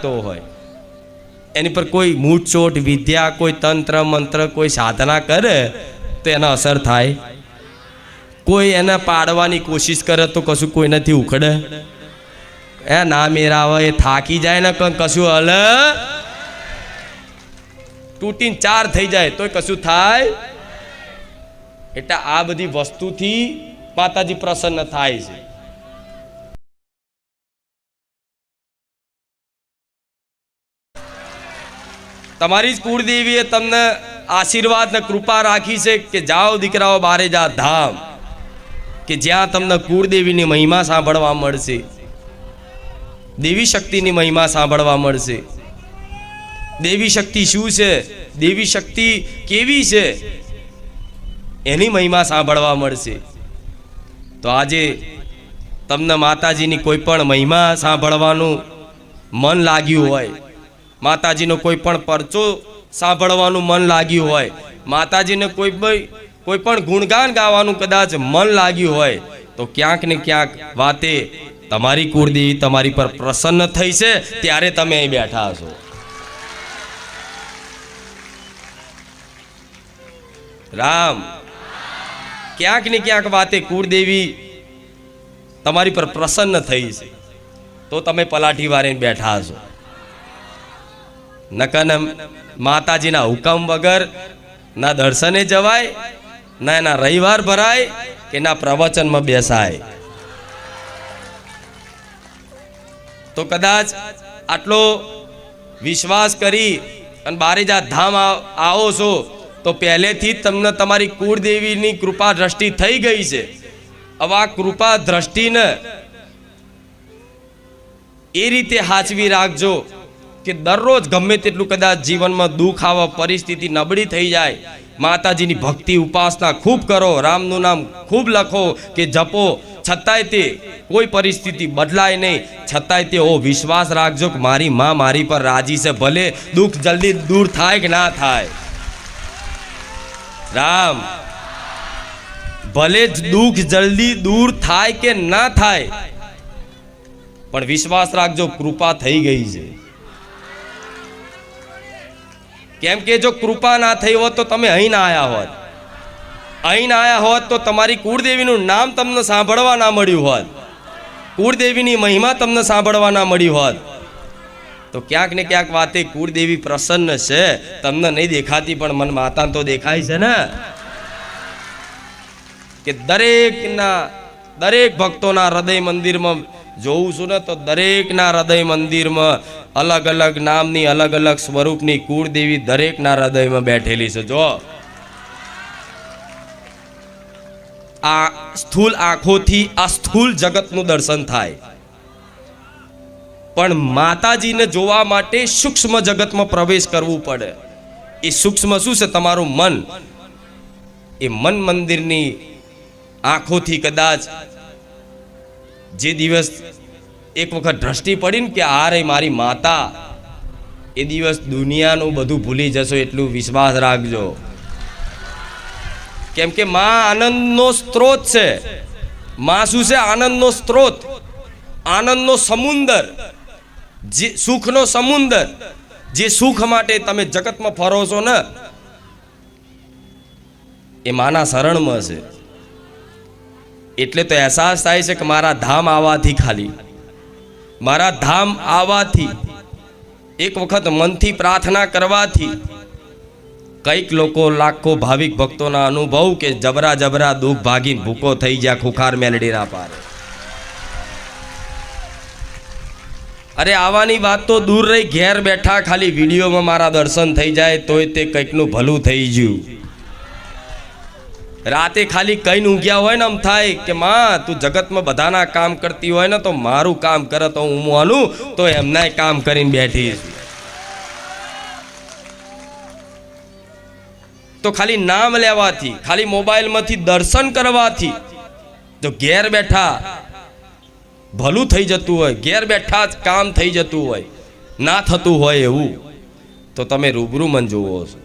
તો હોય એની પર કોઈ મૂઠચોટ વિદ્યા, કોઈ તંત્ર મંત્ર, કોઈ સાધના કરે તો એના અસર થાય? કોઈ એને પાડવાની કોશિશ કરે તો કશું કોઈ નથી ઉખડે? એ ના મેરાવે, એ થાકી જાય ને કશું હલ તૂટીને ચાર થઈ જાય તોય કશું થાય? એટલે આ બધી વસ્તુથી માતાજી પ્રસન્ન થાય છે. તમારી જ કુળદેવીએ તમને આશીર્વાદ ને કૃપા રાખી છે કે જાઓ દીકરાઓ બારે જા ધામ, કે જ્યાં તમને કુળદેવીની મહિમા સાંભળવા મળશે, દેવી શક્તિની મહિમા સાંભળવા મળશે. દેવી શક્તિ શું છે, દેવી શક્તિ કેવી છે, એની મહિમા સાંભળવા મળશે. તો આજે તમને માતાજીની કોઈ પણ મહિમા સાંભળવાનું મન લાગ્યું હોય, માતાજીનો કોઈ પણ પરચો સાંભળવાનું મન લાગ્યું હોય, માતાજીને કોઈ પણ ગુણગાન ગાવાનું કદાચ મન લાગ્યું હોય, તો ક્યાંક ને ક્યાંક વાતે તમારી કુળદેવી તમારી પર પ્રસન્ન થઈ છે, ત્યારે તમે અહીં બેઠા છો. રામ, ક્યાંક ને ક્યાંક વાતે કુળદેવી તમારી પર પ્રસન્ન થઈ છે, તો તમે પલાઠી વાળીને બેઠા છો. નકન માતાજીના હુકમ વગર ના દર્શને જવાય, ના એના રવિવાર ભરાય, કે ના પ્રવચનમાં બેસાય. તો કદાચ આટલો વિશ્વાસ કરી અને બારેજા ધામ આવો છો તો પહેલેથી જ તમને તમારી કુળદેવીની કૃપા દ્રષ્ટિ થઈ ગઈ છે. હવે આ કૃપા દ્રષ્ટિને એ રીતે હાચવી રાખજો કે દરરોજ ગમે તેટલું કદાચ જીવનમાં દુઃખ આવે, પરિસ્થિતિ નબળી થઈ જાય, માતાજીની ભક્તિ ઉપાસના ખૂબ કરો, રામનું નામ ખૂબ લખો કે જપો, છતાંય તે કોઈ પરિસ્થિતિ બદલાય નહીં, છતાંય તે વિશ્વાસ રાખજો કે મારી માં મારી પર રાજી છે, ભલે દુઃખ જલ્દી દૂર થાય કે ના થાય. રામ, ભલે દુઃખ જલ્દી દૂર થાય કે ના થાય, પણ વિશ્વાસ રાખજો કૃપા થઈ ગઈ છે. કેમ કે જો કૃપા ના થઈ હોત તો તમે અહીં ના આવ્યા હોત, અહીં ના આવ્યા હોત તો તમારી કુળદેવીનું નામ તમને સાંભળવા ના મળ્યું હોત, કુળદેવીની મહિમા તમને સાંભળવા ના મળી હોત. તો ક્યાંક ને ક્યાંક વાતે કુળદેવી પ્રસન્ન છે. તમને નહીં દેખાતી પણ મન માતા તો દેખાય છે ને, કે દરેક ભક્તોના હૃદય મંદિરમાં જોઉં છું ને, તો દરેકના હૃદય મંદિરમાં અલગ અલગ નામની, અલગ અલગ સ્વરૂપની કુળદેવી દરેકના હૃદયમાં બેઠેલી છે. જો આ સ્થૂલ આંખોથી આ સ્થૂલ જગતનું દર્શન થાય, પણ માતાજીને જોવા માટે સૂક્ષ્મ જગતમાં પ્રવેશ કરવું પડે. એ સૂક્ષ્મ શું છે? તમારું મન. એ મન મંદિરની આંખોથી કદાચ જે દિવસ એક વખત દ્રષ્ટિ પડી ને કે આ રે મારી માતા, એ દિવસ દુનિયાનું બધું ભૂલી જશો, એટલું વિશ્વાસ રાખજો. કેમ કે માં આનંદનો સ્ત્રોત છે. માં શું છે? આનંદનો સ્ત્રોત, આનંદનો સમુદર, જે સુખનો સમુદર. જે સુખ માટે તમે જગતમાં ફરો છો ને, એ માના શરણમાં છે. એટલે તો અહેસાસ થાય છે કે મારા ધામ આવવાથી, ખાલી મારા ધામ આવવાથી, એક વખત મનથી પ્રાર્થના કરવાથી કઈક લોકો, લાખો ભાવિક ભક્તોના અનુભવ કે જબરા જબરા દુઃખ ભાગીને ભૂકો થઈ ગયા ખુખાર મેલડી ના પારે. અરે આવવાની વાત તો દૂર રહી, ઘેર બેઠા ખાલી વિડીયોમાં મારા દર્શન થઈ જાય તોય તે કંઈકનું ભલું થઈ ગયું. રાતે ખાલી કઈ ઊંઘ્યા હોય ને આમ થાય કે માં તું જગતમાં બધાના કામ કરતી હોય ને, તો મારું કામ કરે તો હું માનું, તો એમનાય કામ કરીને બેઠી. તો ખાલી નામ લેવાથી, ખાલી મોબાઈલમાંથી દર્શન કરવાથી જો ઘેર બેઠા ભલું થઈ જતું હોય, ઘેર બેઠા જ કામ થઈ જતું હોય, ના થતું હોય એવું, તો તમે રૂબરૂ મન જોવો છો.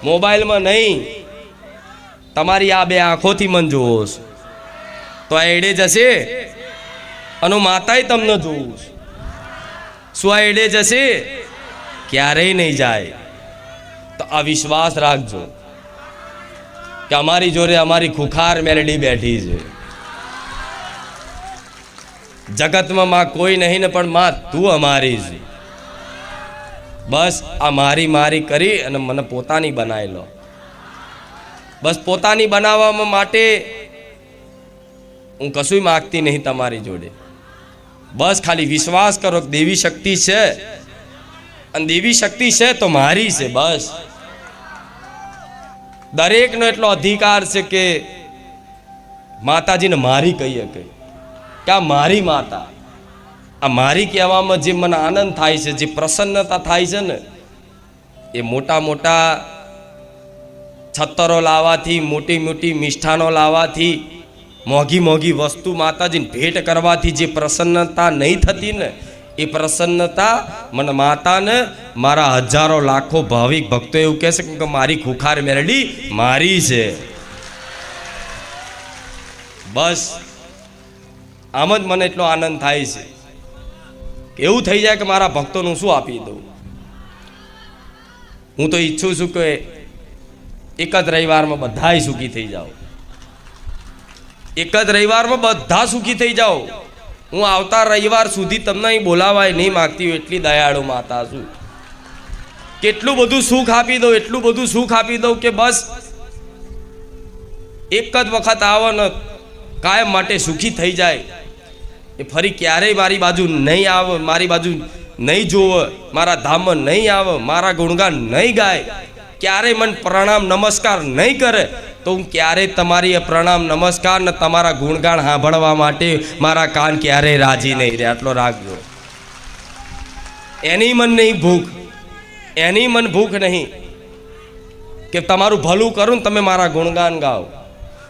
મોબાઈલમાં નહીં, તમારી આ બે આંખોથી મન જોવો છો. તો આ એડે જશે અને માતાએ તમને જોવું છે. શું આ એડે જશે? ક્યારેય નહીં જાય. તો આ વિશ્વાસ રાખજો કે અમારી જોડે અમારી ખુખાર મેલડી બેઠી છે. જગતમાં માં કોઈ નહીં ને પણ માં તું અમારી છે. બસ આ મારી મારી કરી અને મને પોતાની બનાવી લો. બસ પોતાની બનાવવા માટે હું કશું માગતી નહીં તમારી જોડે. બસ ખાલી વિશ્વાસ કરો કે દેવી શક્તિ છે, અને દેવી શક્તિ છે તો મારી છે. બસ દરેકનો એટલો અધિકાર છે કે માતાજીને મારી કહીએ કે આ મારી માતા. આ મારી કહેવામાં જે મને આનંદ થાય છે, જે પ્રસન્નતા થાય છે ને, એ મોટા મોટા છત્તરો લાવવાથી, મોટી મોટી મિષ્ઠાનો લાવવાથી, મોંઘી મોંઘી વસ્તુ માતાજીને ભેટ કરવાથી જે પ્રસન્નતા નહીં થતી ને, એ પ્રસન્નતા મને માતાને મારા હજારો લાખો ભાવિક ભક્તો એવું કહે છે કે મારી ખુખાર મેલડી મારી છે. બસ આમ જ મને એટલો આનંદ થાય છે કે એવું થઈ જાય કે મારા ભક્તોનું શું આપી દઉં. હું તો ઈચ્છું છું કે એક જ રવિવારમાં બધાય સુખી થઈ જાઓ. એક જ રવિવારમાં બધા સુખી થઈ જાઓ. હું આવતા રવિવાર સુધી તમને અહીં બોલાવાય નહીં માગતી, એટલી દયાળુ માતા છું. કેટલું બધું સુખ આપી દઉં, એટલું બધું સુખ આપી દઉં કે બસ એક જ વખત આવો ને કાયમ માટે સુખી થઈ જાય. એ ફરી ક્યારેય મારી બાજુ નહીં આવે, મારી બાજુ નહીં જોવે, મારા ધામમાં નહીં આવે, મારા ગુણગાન નહીં ગાય, ક્યારેય મને પ્રણામ નમસ્કાર નહીં કરે, તો હું ક્યારેય તમારી એ પ્રણામ નમસ્કાર ને તમારા ગુણગાન સાંભળવા માટે મારા કાન ક્યારેય રાજી નહીં રહે. આટલો રાખજો. એની મન નહીં ભૂખ, એની મન ભૂખ નહીં કે તમારું ભલું કરું ને તમે મારા ગુણગાન ગાઓ.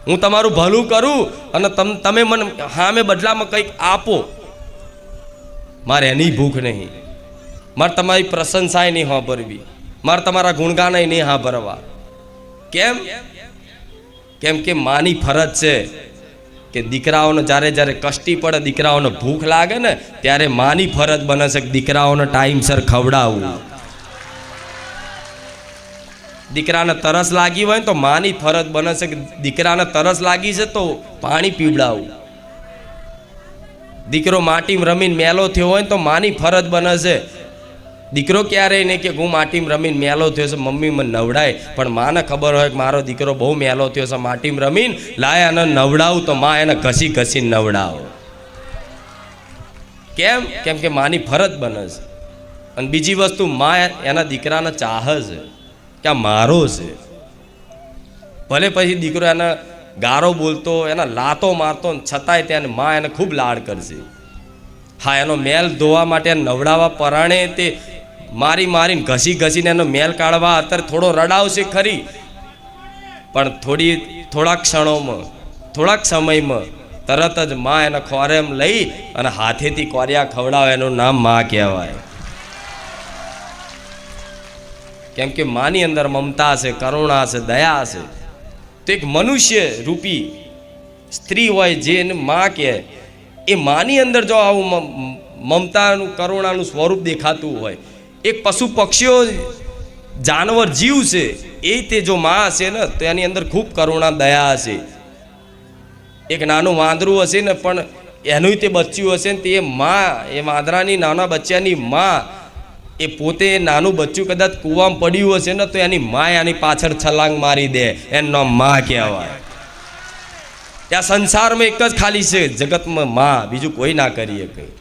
હું તમારું ભલું કરું અને તમે મને સામે બદલામાં કંઈક આપો, મારે એની ભૂખ નહીં. મારે તમારી પ્રશંસાય નહીં સાંભળવી, મારે તમારા ગુણગાન નહીં સાંભળવા. કેમ? કેમ કે માની ફરજ છે કે દીકરાઓને જ્યારે જ્યારે કષ્ટી પડે, દીકરાઓને ભૂખ લાગે ને, ત્યારે માની ફરજ બને છે કે દીકરાઓને ટાઈમસર ખવડાવવું. દીકરાને તરસ લાગી હોય તો માની ફરજ બને છે કે દીકરાને તરસ લાગી છે તો પાણી પીવડાવવું. દીકરો માટીમાં રમીને મેલો થયો હોય તો માની ફરજ બને છે. દીકરો ક્યારેય નહીં કે હું માટીમાં રમીને મેલો થયો છે, મમ્મી મને નવડાય. પણ માને ખબર હોય કે મારો દીકરો બહુ મેલો થયો છે, માટીમાં રમીને લાય અને નવડાવું, તો માં એને ઘસી ઘસીને નવડાવો. કેમ? કેમ કે માની ફરજ બને છે. અને બીજી વસ્તુ, માં એના દીકરાને ચાહે છે કે આ મારો છે. ભલે પછી દીકરો એને ગારો બોલતો, એના લાતો મારતો, છતાંય ત્યાં માં એને ખૂબ લાડ કરશે. હા, એનો મેલ ધોવા માટે નવડાવવા પરાણે તે મારી મારીને ઘસી ઘસીને એનો મેલ કાઢવા અત્યારે થોડો રડાવશે ખરી, પણ થોડાક ક્ષણોમાં, થોડાક સમયમાં તરત જ માં એને ખોરેમ લઈ અને હાથેથી કોરિયા ખવડાવે. એનું નામ માં કહેવાય. કેમ કે માની અંદર મમતા છે, કરુણા છે, દયા છે. તો એક મનુષ્ય રૂપી સ્ત્રી હોય જે એને માં કહે, એ માની અંદર જો આવું મમતાનું, કરુણાનું સ્વરૂપ દેખાતું હોય, એક પશુ પક્ષીઓ જાનવર જીવ છે એ તે જો માં હશે ને તો એની અંદર ખૂબ કરુણા, દયા હશે. એક નાનું વાંદરું હશે ને પણ એનું તે બચ્ચું હશે ને, તે માં, એ વાંદરાની નાના બચ્ચાની માં, એ પોતે નાનું બચ્ચું કદાચ કૂવામાં પડ્યું હશે ને તો એની માં એની પાછળ છલાંગ મારી દે. એનો માં કહેવાય. ત્યાં સંસારમાં એક જ ખાલી છે જગતમાં માં, બીજું કોઈ ના કરીએ કંઈ.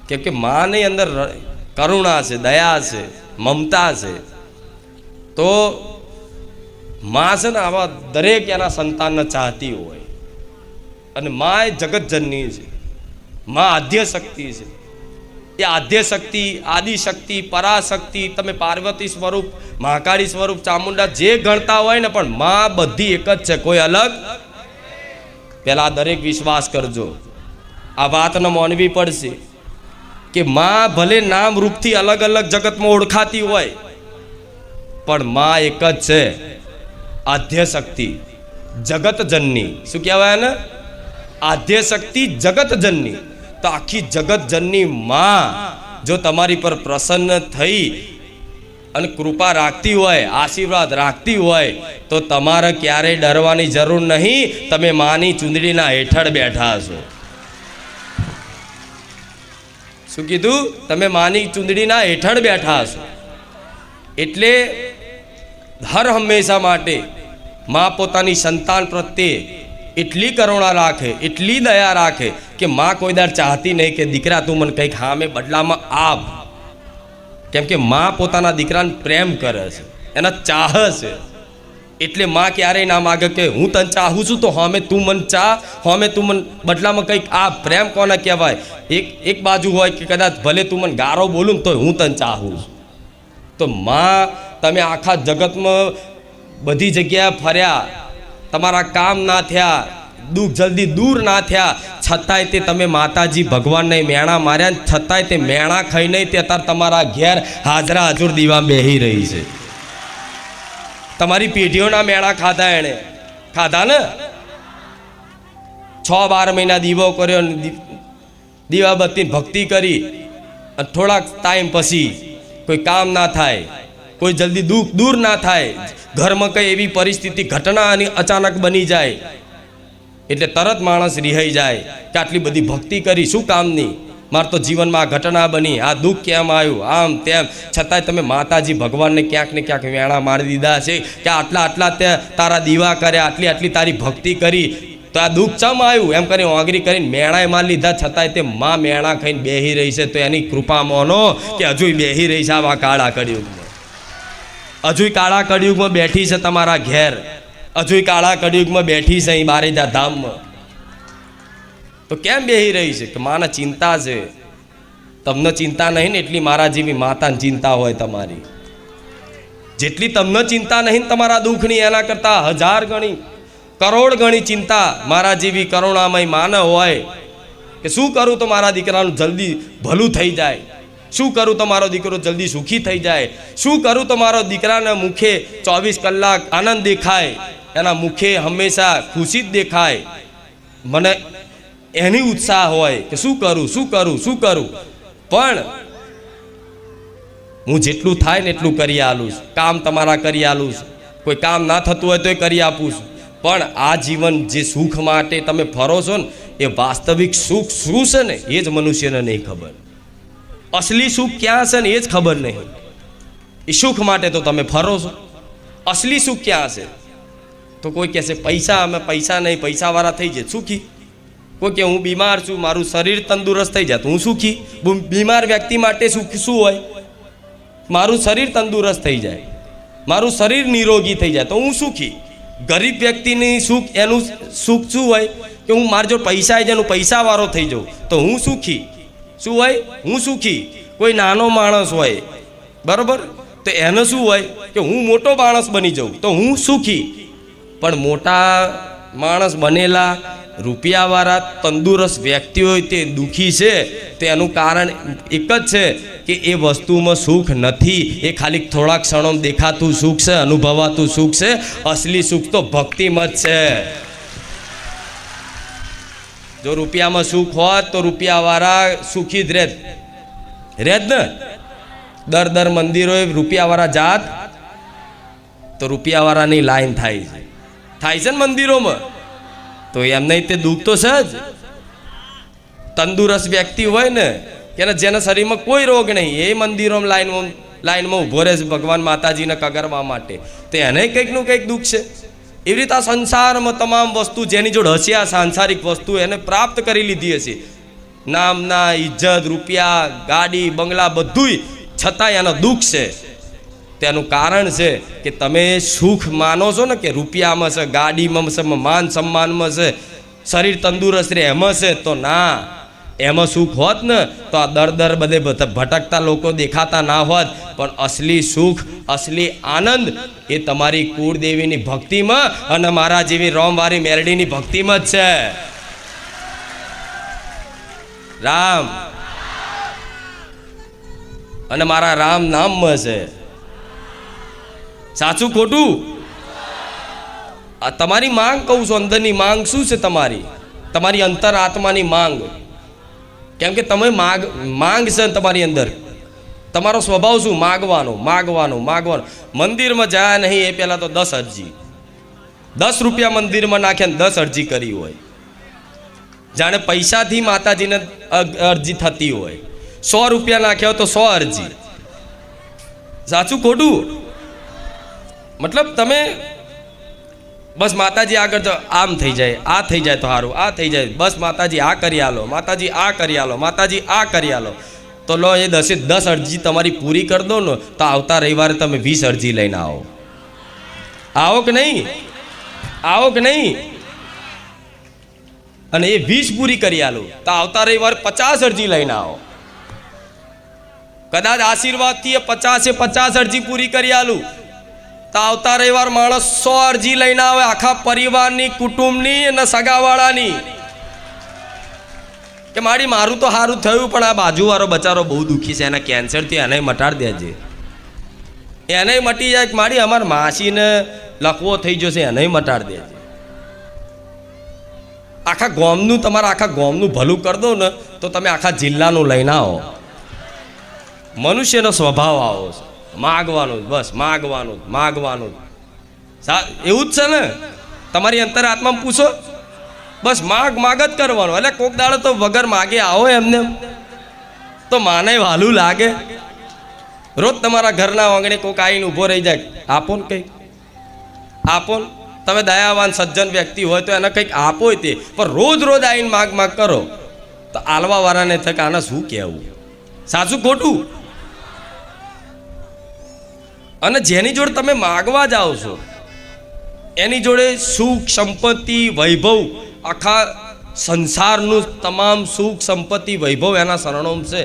કેમ કે માની અંદર કરુણા છે, દયા છે, મમતા છે. તો માં છે ને આવા દરેક એના સંતાનને ચાહતી હોય. અને માં એ જગતજનની છે, માં આદ્ય શક્તિ છે. એ આદ્ય શક્તિ, આદિશક્તિ, પરાશક્તિ, તમે પાર્વતી સ્વરૂપ, મહાકાળી સ્વરૂપ, ચામુંડા જે ગણતા હોય ને, પણ માં બધી એક જ છે, કોઈ અલગ. પહેલાં દરેક વિશ્વાસ કરજો, આ વાતને માનવી પડશે કે માં ભલે નામ રૂપથી અલગ અલગ જગતમાં ઓળખાતી હોય, પણ માં એક જ છે, આદ્ય શક્તિ, જગતજનની. શું કહેવાય ને? આદ્ય શક્તિ, જગતજનની. તો આખી જગતજનની માં જો તમારી પર પ્રસન્ન થઈ અને કૃપા રાખતી હોય, આશીર્વાદ રાખતી હોય, તો તમારે ક્યારેય ડરવાની જરૂર નહીં. તમે માની ચૂંદડીના હેઠળ બેઠા છો. શું કીધું? તમે માની ચૂંદડીના હેઠળ બેઠા છો. એટલે હર હંમેશા માટે માં પોતાની સંતાન પ્રત્યે એટલી કરુણા રાખે, એટલી દયા રાખે કે માં કોઈ દાડ ચાહતી નહીં કે દીકરા તું મને કંઈક સામે બદલામાં આપ. કેમ કે માં પોતાના દીકરાને પ્રેમ કરે છે, એના ચાહ છે. એટલે માં ક્યારેય ના માગે કે હું તને ચાહું છું તો હમે તું મને ચાહ, હમે તું મને બદલામાં કંઈક આપ. પ્રેમ કોને કહેવાય? એક બાજુ હોય કે કદાચ ભલે તું મને ગારો બોલું ને તો હું તને ચાહું છું. તો માં, તમે આખા જગતમાં બધી જગ્યાએ ફર્યા, તમારા કામ ના થયા, દુઃખ જલ્દી દૂર ના થયા, છતાંય તે તમે માતાજી ભગવાનને મેણા માર્યા, છતાંય તે મેણા ખાઈ નહીં તે અત્યારે તમારા ઘેર હાજરા હજુર દીવા બેહી રહી છે. તમારી પેઢીઓના મેણા ખાધા, એણે ખાધા ને. 6-12 મહિના દીવો કર્યો, દીવાબત્તી ભક્તિ કરી, અને થોડાક ટાઈમ પછી કોઈ કામ ના થાય, કોઈ જલ્દી દુઃખ દૂર ના થાય, ઘરમાં કંઈ એવી પરિસ્થિતિ ઘટના અને અચાનક બની જાય, એટલે તરત માણસ રિહાઈ જાય કે આટલી બધી ભક્તિ કરી શું કામની, મારે તો જીવનમાં આ ઘટના બની, આ દુઃખ કેમ આવ્યું, આમ તેમ. છતાંય તમે માતાજી ભગવાનને ક્યાંક ને ક્યાંક વેણા મારી દીધા છે કે આટલા તે તારા દીવા કર્યા, આટલી તારી ભક્તિ કરી, તો આ દુઃખ ચમ આવ્યું એમ કરીને ઓગરી કરીને મેણાએ મારી લીધા. છતાંય તે માં મેણા ખાઈને બેહી રહી છે. તો એની કૃપા માનો કે હજુ બેહી રહી છે આવા કાળા કળિયુગમાં. હજુ કાળા કળિયુગમાં બેઠી છે તમારા ઘેર, હજુ કાળા કળિયુગમાં બેઠી છે અહીં બારેજા ધામમાં. તો કેમ બેહી રહી છે? કે માને ચિંતા છે. તમને ચિંતા નહીં ને એટલી મારા જેવી માતાને ચિંતા હોય તમારી. જેટલી તમને ચિંતા નહીં તમારા દુઃખની, એના કરતાં 1000 ગણી, કરોડ ગણી ચિંતા મારા જેવી કરુણામય માને હોય કે શું કરું તો મારા દીકરાનું જલ્દી ભલું થઈ જાય, શું કરું તો મારો દીકરો જલ્દી સુખી થઈ જાય, શું કરું તો મારો દીકરાના મુખે 24 કલાક આનંદ દેખાય, એના મુખે હંમેશા ખુશી જ દેખાય. મને એની ઉત્સાહ હોય કે શું કરું. પણ હું જેટલું થાય ને એટલું કરી આલું છું. કામ તમારા કરી આલું છું. કોઈ કામ ના થતું હોય તો એ કરી આપું છું. પણ આ જીવન જે સુખ માટે તમે ફરો છો ને, એ વાસ્તવિક સુખ શું છે ને એ જ મનુષ્યને નહીં ખબર. અસલી સુખ ક્યાં છે ને એ જ ખબર નહીં. એ સુખ માટે તો તમે ફરો છો. અસલી સુખ ક્યાં છે? તો કોઈ કહેશે પૈસા, અમે પૈસા નહીં, પૈસાવાળા થઈ જાય સુખી. કોઈ કે હું બીમાર છું, મારું શરીર તંદુરસ્ત થઈ જાય તો હું સુખી. બીમાર વ્યક્તિ માટે સુખ શું હોય? મારું શરીર તંદુરસ્ત થઈ જાય, મારું શરીર નિરોગી થઈ જાય તો હું સુખી. ગરીબ વ્યક્તિની સુખ, એનું સુખ શું હોય? કે હું મારા જો પૈસા આવી જાય, હું પૈસાવાળો થઈ જાઉં તો હું સુખી. શું હોય? હું સુખી. કોઈ નાનો માણસ હોય, બરાબર, તો એને શું હોય? કે હું મોટો માણસ બની જાઉં તો હું સુખી. પણ મોટા માણસ બનેલા રૂપિયાવાળા તંદુરસ્ત વ્યક્તિ હોય તે દુઃખી છે. તો એનું કારણ એક જ છે કે એ વસ્તુમાં સુખ નથી. એ ખાલી થોડા ક્ષણો દેખાતું સુખ છે, અનુભવાતું સુખ છે. અસલી સુખ તો ભક્તિમાં જ છે. જો રૂપિયામાં સુખ હોત તો રૂપિયાવાળા સુખી જ રેત ને. દર મંદિરોએ રૂપિયાવાળા જાત તો રૂપિયાવાળાની લાઈન થાય છે ને મંદિરોમાં. તો એમને તે દુઃખ તો છે જ. તંદુરસ્ત વ્યક્તિ હોય ને કે જેના શરીરમાં કોઈ રોગ નહીં, એ મંદિરોમાં લાઈનમાં ઊભો રહે છે ભગવાન માતાજીને કગરવા માટે, તો એને કંઈકનું કંઈક દુઃખ છે. એવી રીતે આ સંસારમાં તમામ વસ્તુ જેની જોડે હશે, આ સાંસારિક વસ્તુ એને પ્રાપ્ત કરી લીધી હશે, નામના, ઇજ્જત, રૂપિયા, ગાડી, બંગલા, બધુંય, છતાંય એનો દુઃખ છે. તેનું કારણ છે કે તમે સુખ માનો છો ને કે રૂપિયામાં છે, ગાડીમાં છે, માન સન્માનમાં છે, શરીર તંદુરસ્ત રહે એમાં છે. તો ના, એમાં સુખ હોત ને તો આ દર બધે ભટકતા લોકો દેખાતા ના હોત. પણ અસલી સુખ, અસલી આનંદ એ તમારી કુળદેવીની ભક્તિમાં અને મારા જેવી રોમવારી મેરડીની ભક્તિમાં જ છે. રામ અને મારા રામ નામમાં છે. સાચું ખોટું? આ તમારી માંગ કહું છું, અંદરની માંગ શું છે તમારી અંતર આત્માની માંગ કેમ કે તમે માંગ છે તમારી અંદર, તમારો સ્વભાવ શું? માગવાનો માગવાનો માગવાનો. મંદિરમાં જાય નહીં એ પહેલાં તો 10 અરજી, 10 રૂપિયા મંદિરમાં નાખ્યા 10 અરજી કરી હોય, જાણે પૈસાથી માતાજીને અરજી થતી હોય. 100 રૂપિયા નાખ્યા હોય તો 100 અરજી. સાચું ખોટું? મતલબ તમે બસ માતાજી આગળ તો આમ થઈ જાય, આ થઈ જાય તો સારું, આ થઈ જાય, બસ માતાજી આ કરી આલો, માતાજી આ કરી આલો, માતાજી આ કરી આલો. તો લો એ 10 અરજી તમારી પૂરી કરી દો ને તો આવતા રવિવારે તમે 20 અરજી લઈને આવો. આવો કે નહીં? આવો કે નહીં? અને એ 20 પૂરી કરી આલો તો આવતા રવિવારે 50 અરજી લઈને આવો. કદાચ આશીર્વાદથી એ 50 અરજી પૂરી કરી આલું તો આવતા રવિવાર માણસ 100 અરજી લઈને આવે, આખા પરિવારની, કુટુંબની અને સગાવાળાની, કે મારું તો સારું થયું પણ આ બાજુવાળો બચારો બહુ દુઃખી છે, એના કેન્સરથી એને મટાડી દેજે, એને મટી જાય. મારી અમારા માસીને લકવો થઈ જશે, એને મટાડી દેજે. આખા ગામનું, તમારા આખા ગામનું ભલું કરી દો ને તો તમે આખા જિલ્લાનું લઈને આવો. મનુષ્યનો સ્વભાવ આવો છે, માગવાનું, બસ માગવાનું માગવાનું. એવું જ છે ને? તમારી અંતરાત્મામાં પૂછો, બસ માગ જ કરવાનું. એટલે કોક દાડો તો વગર માગે આવો એમને તો માને વાલું લાગે. રોજ તમારા ઘરના આંગણે કોક આવીને ઊભો રહી જાય, આપો ને કંઈક, આપો ને. તમે દયાવાન સજ્જન વ્યક્તિ હોય તો એને કંઈક આપો તે, પણ રોજ આવીને માગ કરો તો આલવાવાળાને થાય કે આને શું કહેવું? સાચું ખોટું? અને જેની જોડે તમે માગવા જાઓ છો એની જોડે સુખ, સંપત્તિ, વૈભવ, આખા સંસારનું તમામ સુખ, સંપત્તિ, વૈભવ એના શરણોમ છે.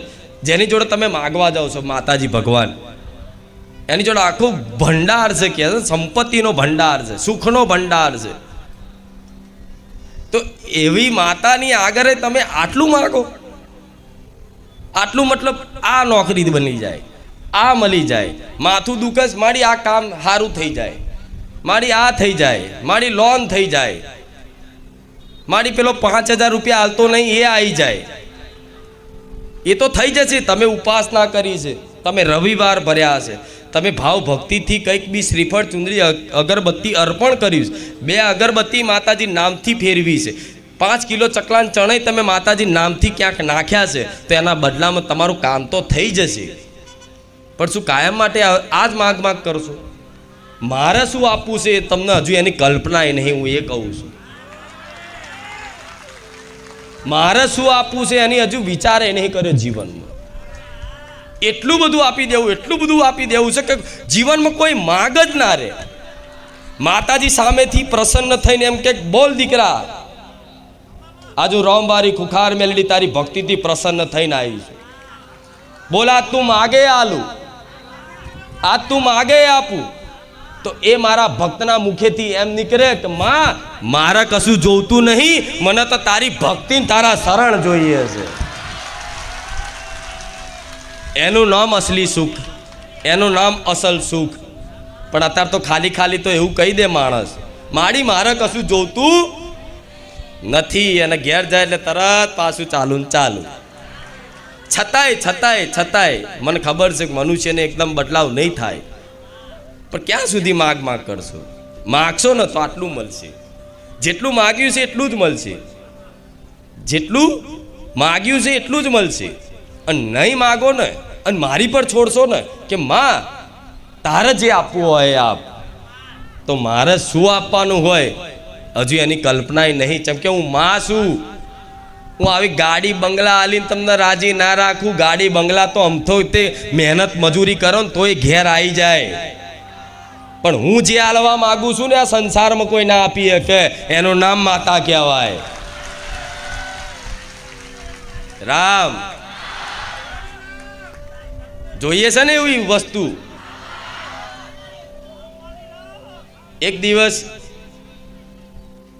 જેની જોડે તમે માગવા જાઓ છો માતાજી ભગવાન, એની જોડે આખું ભંડાર છે, કે સંપત્તિનો ભંડાર છે, સુખનો ભંડાર છે. તો એવી માતાની આગળ તમે આટલું માગો, આટલું મતલબ આ નોકરી બની જાય, આ મળી જાય, માથું દુખે મારી આ કામ સારું થઈ જાય, મારી આ થઈ જાય, મારી લોન થઈ જાય, મારી પેલો 5000 રૂપિયા હાલતો નહીં એ આવી જાય. એ તો થઈ જશે. તમે ઉપાસના કરી છે, તમે રવિવાર ભર્યા છે, તમે ભાવ ભક્તિથી કંઈક બી શ્રીફળ, ચુંદડી, અગરબત્તી અર્પણ કર્યું છે, 2 અગરબત્તી માતાજી નામથી ફેરવી છે, 5 કિલો ચકલાન ચણે તમે માતાજી નામથી ક્યાંક નાખ્યા છે, તો એના બદલામાં તમારું કામ તો થઈ જશે. પણ શું કાયમ માટે આ જ માગ કરશો? મારે શું આપવું છે તમને હજુ એની કલ્પના એ નહીં. હું એ કહું છું, મારે શું આપવું છે એની હજુ વિચાર એ નહીં કર્યો જીવનમાં. એટલું બધું આપી દેવું, એટલું બધું આપી દેવું છે કે જીવનમાં કોઈ માગ જ ના રહે. માતાજી સામેથી પ્રસન્ન થઈને એમ કે બોલ દીકરા, આજુ રોમવારી ખુખાર મેલડી તારી ભક્તિથી પ્રસન્ન થઈને આવી છે. બોલ આ તું માગે આલું, આ તું માગે આપું. તો એ મારા ભક્તના મુખેથી એમ નીકળે કે માં મારે કશું જોઈતું નહીં, મને તો તારી ભક્તિ, તારા શરણ જોઈએ છે. એનું નામ અસલી સુખ, એનું નામ અસલ સુખ. પણ અત્યારે તો ખાલી તો એવું કહી દે માણસ, મારે કશું જોઈતું નથી, અને ઘેર જાય એટલે તરત પાછું ચાલુ. છતાંય મને ખબર છે કે મનુષ્યને એકદમ બદલાવ નહીં થાય. પણ ક્યાં સુધી માગ કરશો? માગશો ને તો આટલું મળશે. જેટલું માગ્યું છે એટલું જ મળશે, જેટલું માગ્યું છે એટલું જ મળશે. અને નહીં માગો ને અને મારી પર છોડશો ને કે માં તારે જે આપવું હોય આપ, તો મારે શું આપવાનું હોય હજુ એની કલ્પના નહીં. જેમ કે હું માં છું, હું આવી ગાડી બંગલા આલીને તમને રાજી ના રાખું. ગાડી બંગલા તો અમથો તે મહેનત મજૂરી કરો ને તોય ઘેર આવી જાય. પણ હું જે આલવા માગું છું ને આ સંસારમાં કોઈ ના આપી શકે, એનું નામ માતા કહેવાય. રામ જોઈએ છે ને એવી વસ્તુ. એક દિવસ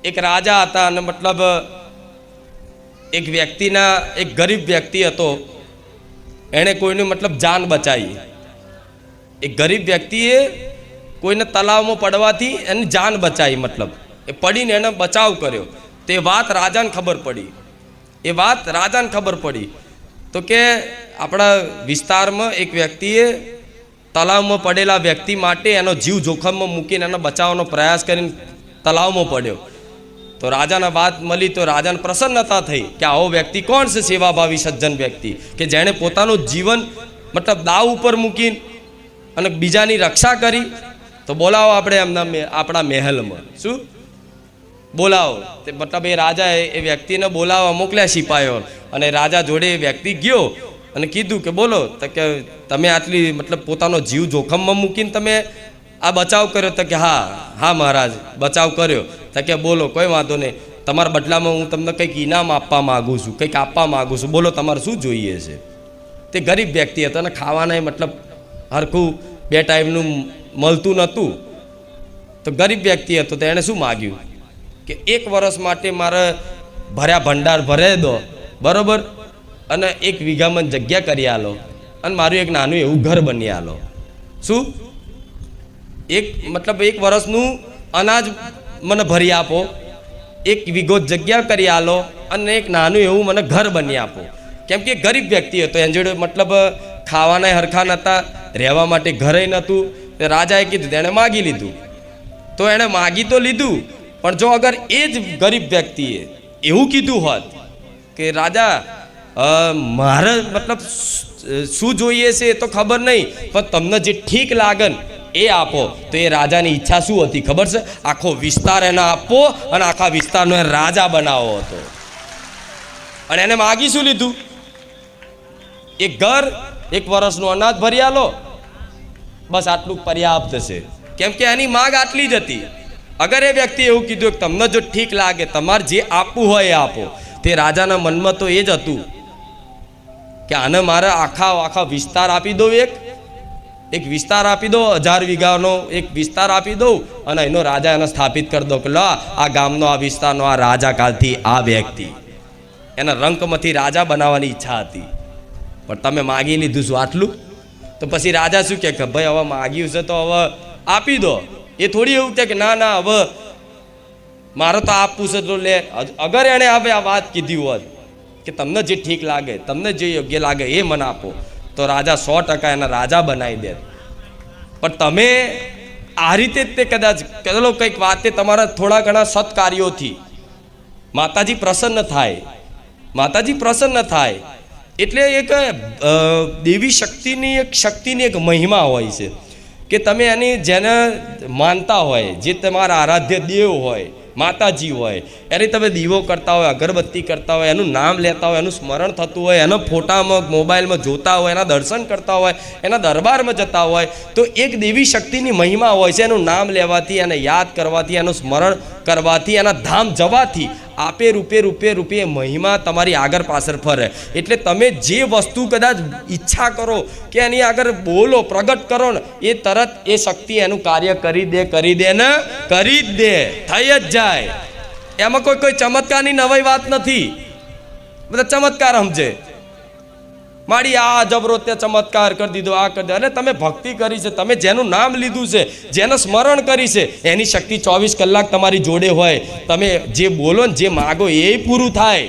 એક રાજા હતા, અને મતલબ એક વ્યક્તિના, એક ગરીબ વ્યક્તિ હતો, એણે કોઈની મતલબ જાન બચાવી. એક ગરીબ વ્યક્તિએ કોઈને તલાવમાં પડવાથી એની જાન બચાવી, મતલબ એ પડીને એને બચાવ કર્યો. તે વાત રાજાને ખબર પડી. તો કે આપણા વિસ્તારમાં એક વ્યક્તિએ તલાવમાં પડેલા વ્યક્તિ માટે એનો જીવ જોખમમાં મૂકીને એનો બચાવવાનો પ્રયાસ કરીને તલાવમાં પડ્યો. તો રાજાને વાત મળી તો રાજાને પ્રસન્નતા થઈ કે આવો વ્યક્તિ કોણ છે, સેવાભાવી સજ્જન વ્યક્તિ કે જેણે પોતાનું જીવન મતલબ દાવ ઉપર મૂકીને અને બીજાની રક્ષા કરી. તો બોલાવો આપણે એમના આપણા મહેલમાં. શું બોલાવો? તે મતલબ એ રાજાએ એ વ્યક્તિને બોલાવવા મોકલ્યા સિપાહીઓ, અને રાજા જોડે એ વ્યક્તિ ગયો અને કીધું કે બોલો, તો કે તમે આટલી મતલબ પોતાનો જીવ જોખમમાં મૂકીને તમે આ બચાવ કર્યો? તો કે હા હા મહારાજ, બચાવ કર્યો. તો કે બોલો, કોઈ વાંધો નહીં, તમારા બદલામાં હું તમને કંઈક ઇનામ આપવા માગું છું, કંઈક આપવા માગું છું, બોલો તમારે શું જોઈએ છે? તે ગરીબ વ્યક્તિ હતો અને ખાવાના મતલબ હરખું 2 ટાઈમનું મળતું નહોતું. તો ગરીબ વ્યક્તિ હતો, તો એણે શું માગ્યું કે 1 વર્ષ માટે મારે ભર્યા ભંડાર ભરાઈ દો, બરાબર, અને 1 વીઘામાં જગ્યા કરી આલો, અને મારું એક નાનું એવું ઘર બની આલો. શું? મતલબ 1 વર્ષનું અનાજ મને ભરી આપો, 1 વીઘો જગ્યા કરી આલો, અને એક નાનું એવું મને ઘર બની આપો. કેમ કે ગરીબ વ્યક્તિ હતો, એની જોડે મતલબ ખાવાના હરખા નહોતા, રહેવા માટે ઘરે નહોતું. રાજાએ કીધું, તેણે માગી લીધું. તો એણે માગી તો લીધું, પણ જો અગર એ જ ગરીબ વ્યક્તિએ એવું કીધું હોત કે રાજા મારે મતલબ શું જોઈએ છે એ તો ખબર નહીં, પણ તમને જે ઠીક લાગે ને એ આપો, તો એ રાજાની ઈચ્છા શું હતી ખબર છે? આખો વિસ્તાર એને આપવો અને આખા વિસ્તારનો રાજા બનાવવો હતો. અને એને માગી શું લીધું? એક ઘર, 1 વર્ષનું અનાજ ભરી આલો, બસ આટલું પર્યાપ્ત છે. કેમ કે એની માગ આટલી જ હતી. અગર એ વ્યક્તિ એવું કીધું કે તમને જો ઠીક લાગે, તમારે જે આપવું હોય એ આપો, તે રાજાના મનમાં તો એ જ હતું કે આને મારે આખા વિસ્તાર આપી દો, એક વિસ્તાર આપી દો, 1000 વીઘાનો એક વિસ્તાર આપી દો, અને એનો રાજા એને સ્થાપિત કરી દો કે લો આ ગામનો, આ વિસ્તારનો આ રાજા કાલથી આ વ્યક્તિ. એના રંકમાંથી રાજા બનાવવાની ઈચ્છા હતી. પણ તમે માગી લીધું શું આટલું? તો પછી રાજા શું કે ભાઈ હવે માગ્યું છે તો હવે આપી દો. એ થોડી એવું કે ના ના હવે મારે તો આપવું છે તો લે. અગર એણે હવે આ વાત કીધી હોત કે તમને જે ઠીક લાગે, તમને જે યોગ્ય લાગે એ મને આપો, તો રાજા 100% એના રાજા બનાવી દે. પણ તમે આ રીતે તે કદાચ ચલો કંઈક વાતે તમારા થોડા ઘણા સત્કાર્યોથી માતાજી પ્રસન્ન થાય, માતાજી પ્રસન્ન થાય. એટલે એક દેવી શક્તિની એક મહિમા હોય છે કે તમે એની જેને માનતા હોય, જે તમારા આરાધ્ય દેવ હોય, માતાજી હોય, એની તમે દીવો કરતા હોય, અગરબત્તી કરતા હોય, એનું નામ લેતા હોય, એનું સ્મરણ થતું હોય, એનો ફોટામાં મોબાઈલમાં જોતા હોય, એના દર્શન કરતા હોય, એના દરબારમાં જતા હોય, તો એક દેવી શક્તિની મહિમા હોય છે. એનું નામ લેવાથી, એને યાદ કરવાથી, એનું સ્મરણ કરવાથી, એના ધામ જવાથી આપે રૂપે મહિમા તમારી આગળ પાછળ ફરે. એટલે તમે જે વસ્તુ કદાચ ઈચ્છા કરો કે એની આગળ બોલો, પ્રગટ કરો ને, એ તરત એ શક્તિ એનું કાર્ય કરી દે ને કરી જ દે, થઈ જ જાય. એમાં કોઈ ચમત્કારની નવી વાત નથી. બધા ચમત્કાર સમજે, મારી આ જબરો તે ચમત્કાર કરી દીધો, આ કરી દે. અને તમે ભક્તિ કરી છે, તમે જેનું નામ લીધું છે, જેનું સ્મરણ કરી છે, એની શક્તિ 24 કલાક તમારી જોડે હોય. તમે જે બોલો ને જે માગો એ પૂરું થાય.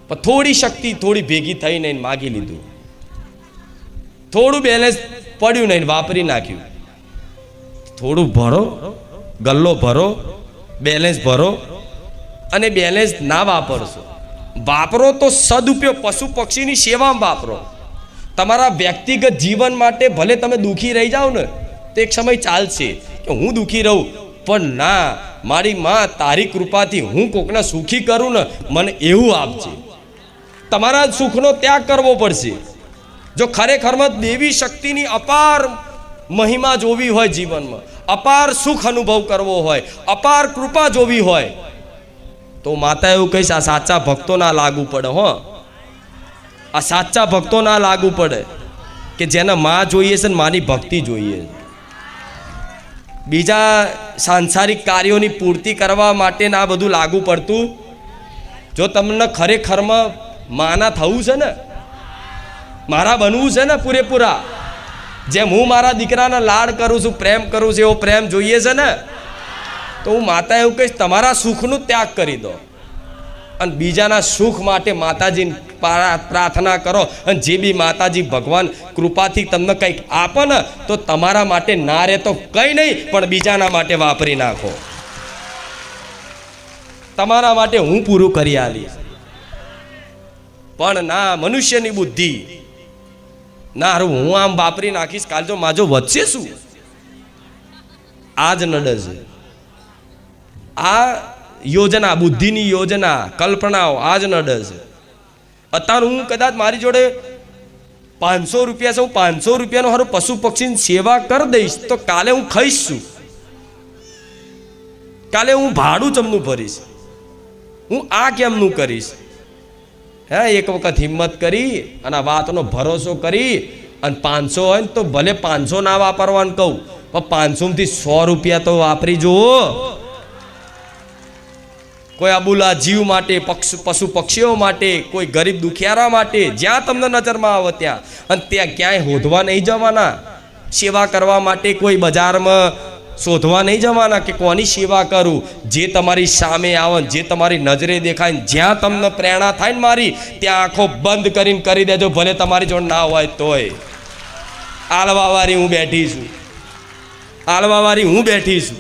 પણ થોડી શક્તિ થોડી ભેગી થઈ નહીં, માગી લીધું, થોડું બેલેન્સ પડ્યું નહીં, વાપરી નાખ્યું. થોડું ભરો, ગલ્લો ભરો, બેલેન્સ ભરો, અને બેલેન્સ ના વાપરશો. વાપરો તો સદુપયોગ, પશુ પક્ષીની સેવામાં વાપરો. તમારા વ્યક્તિગત જીવન માટે ભલે તમે દુઃખી રહી જાઓ ને, તો એક સમય ચાલશે કે હું દુઃખી રહું, પણ ના, મારી માં તારી કૃપાથી હું કોકને સુખી કરું ને, મને એવું આપજે. તમારા સુખનો ત્યાગ કરવો પડશે. જો ખરેખરમાં દેવી શક્તિની અપાર મહિમા જોવી હોય જીવનમાં, અપાર સુખ અનુભવ કરવો હોય, અપાર કૃપા જોવી હોય, તો માતા એવું કહીશ, આ સાચા ભક્તો ના લાગુ પડે. હો, આ સાચા ભક્તો ના લાગુ પડે કે જેને માં જોઈએ છે ને માની ભક્તિ જોઈએ. બીજા સાંસારિક કાર્યોની પૂર્તિ કરવા માટે ના બધું લાગુ પડતું. જો તમને ખરેખરમાં માના થવું છે ને, મારા બનવું છે ને પૂરેપૂરા, જેમ હું મારા દીકરાને લાડ કરું છું, પ્રેમ કરું છું, એવો પ્રેમ જોઈએ છે ને, તો હું માતા એવું કહીશ, તમારા સુખનું ત્યાગ કરી દો. અને બીજાના સુખ માટે માતાજીને પ્રાર્થના કરો, અને જે બી માતાજી ભગવાન કૃપાથી તમને કંઈક આપે ને તો તમારા માટે ના રહે તો કંઈ નહીં, પણ બીજાના માટે વાપરી નાખો. તમારા માટે હું પૂરું કરી આલીશ. પણ ના, મનુષ્યની બુદ્ધિ ના, હારું હું આમ વાપરી નાખીશ, કાલ જો માજો વધશે શું? આ જ નડે છે. આ યોજના, બુદ્ધિની યોજના, કલ્પનાઓ આ જ નડે છે. અત્યારે હું કદાચ મારી જોડે 500 રૂપિયા છે, હું 500 રૂપિયાનો હારું પશુ પક્ષીની સેવા કરી દઈશ તો કાલે હું ખાઈશ શું? કાલે હું ભાડું ચમનું ભરીશ, હું આ કેમનું કરીશ? હે, એક વખત હિંમત કરી અને આ વાતનો ભરોસો કરી અને 500 હોય ને તો ભલે 500 ના વાપરવાનું કહું, પણ 500 થી 100 રૂપિયા તો વાપરી જુઓ. કોઈ અબુલા જીવ માટે, પશુ પક્ષીઓ માટે, કોઈ ગરીબ દુખિયારા માટે, જ્યાં તમને નજરમાં આવે ત્યાં. અને ત્યાં ક્યાંય હોધવા નહીં જવાના, સેવા કરવા માટે કોઈ બજારમાં શોધવા નહીં જવાના કે કોની સેવા કરું. જે તમારી સામે આવે, જે તમારી નજરે દેખાય, જ્યાં તમને પ્રેરણા થાય ને મારી, ત્યાં આંખો બંધ કરીને કરી દેજો, ભલે તમારી જોડે ના હોય તોય. આલવાવાળી હું બેઠી છું, આલવાવાળી હું બેઠી છું.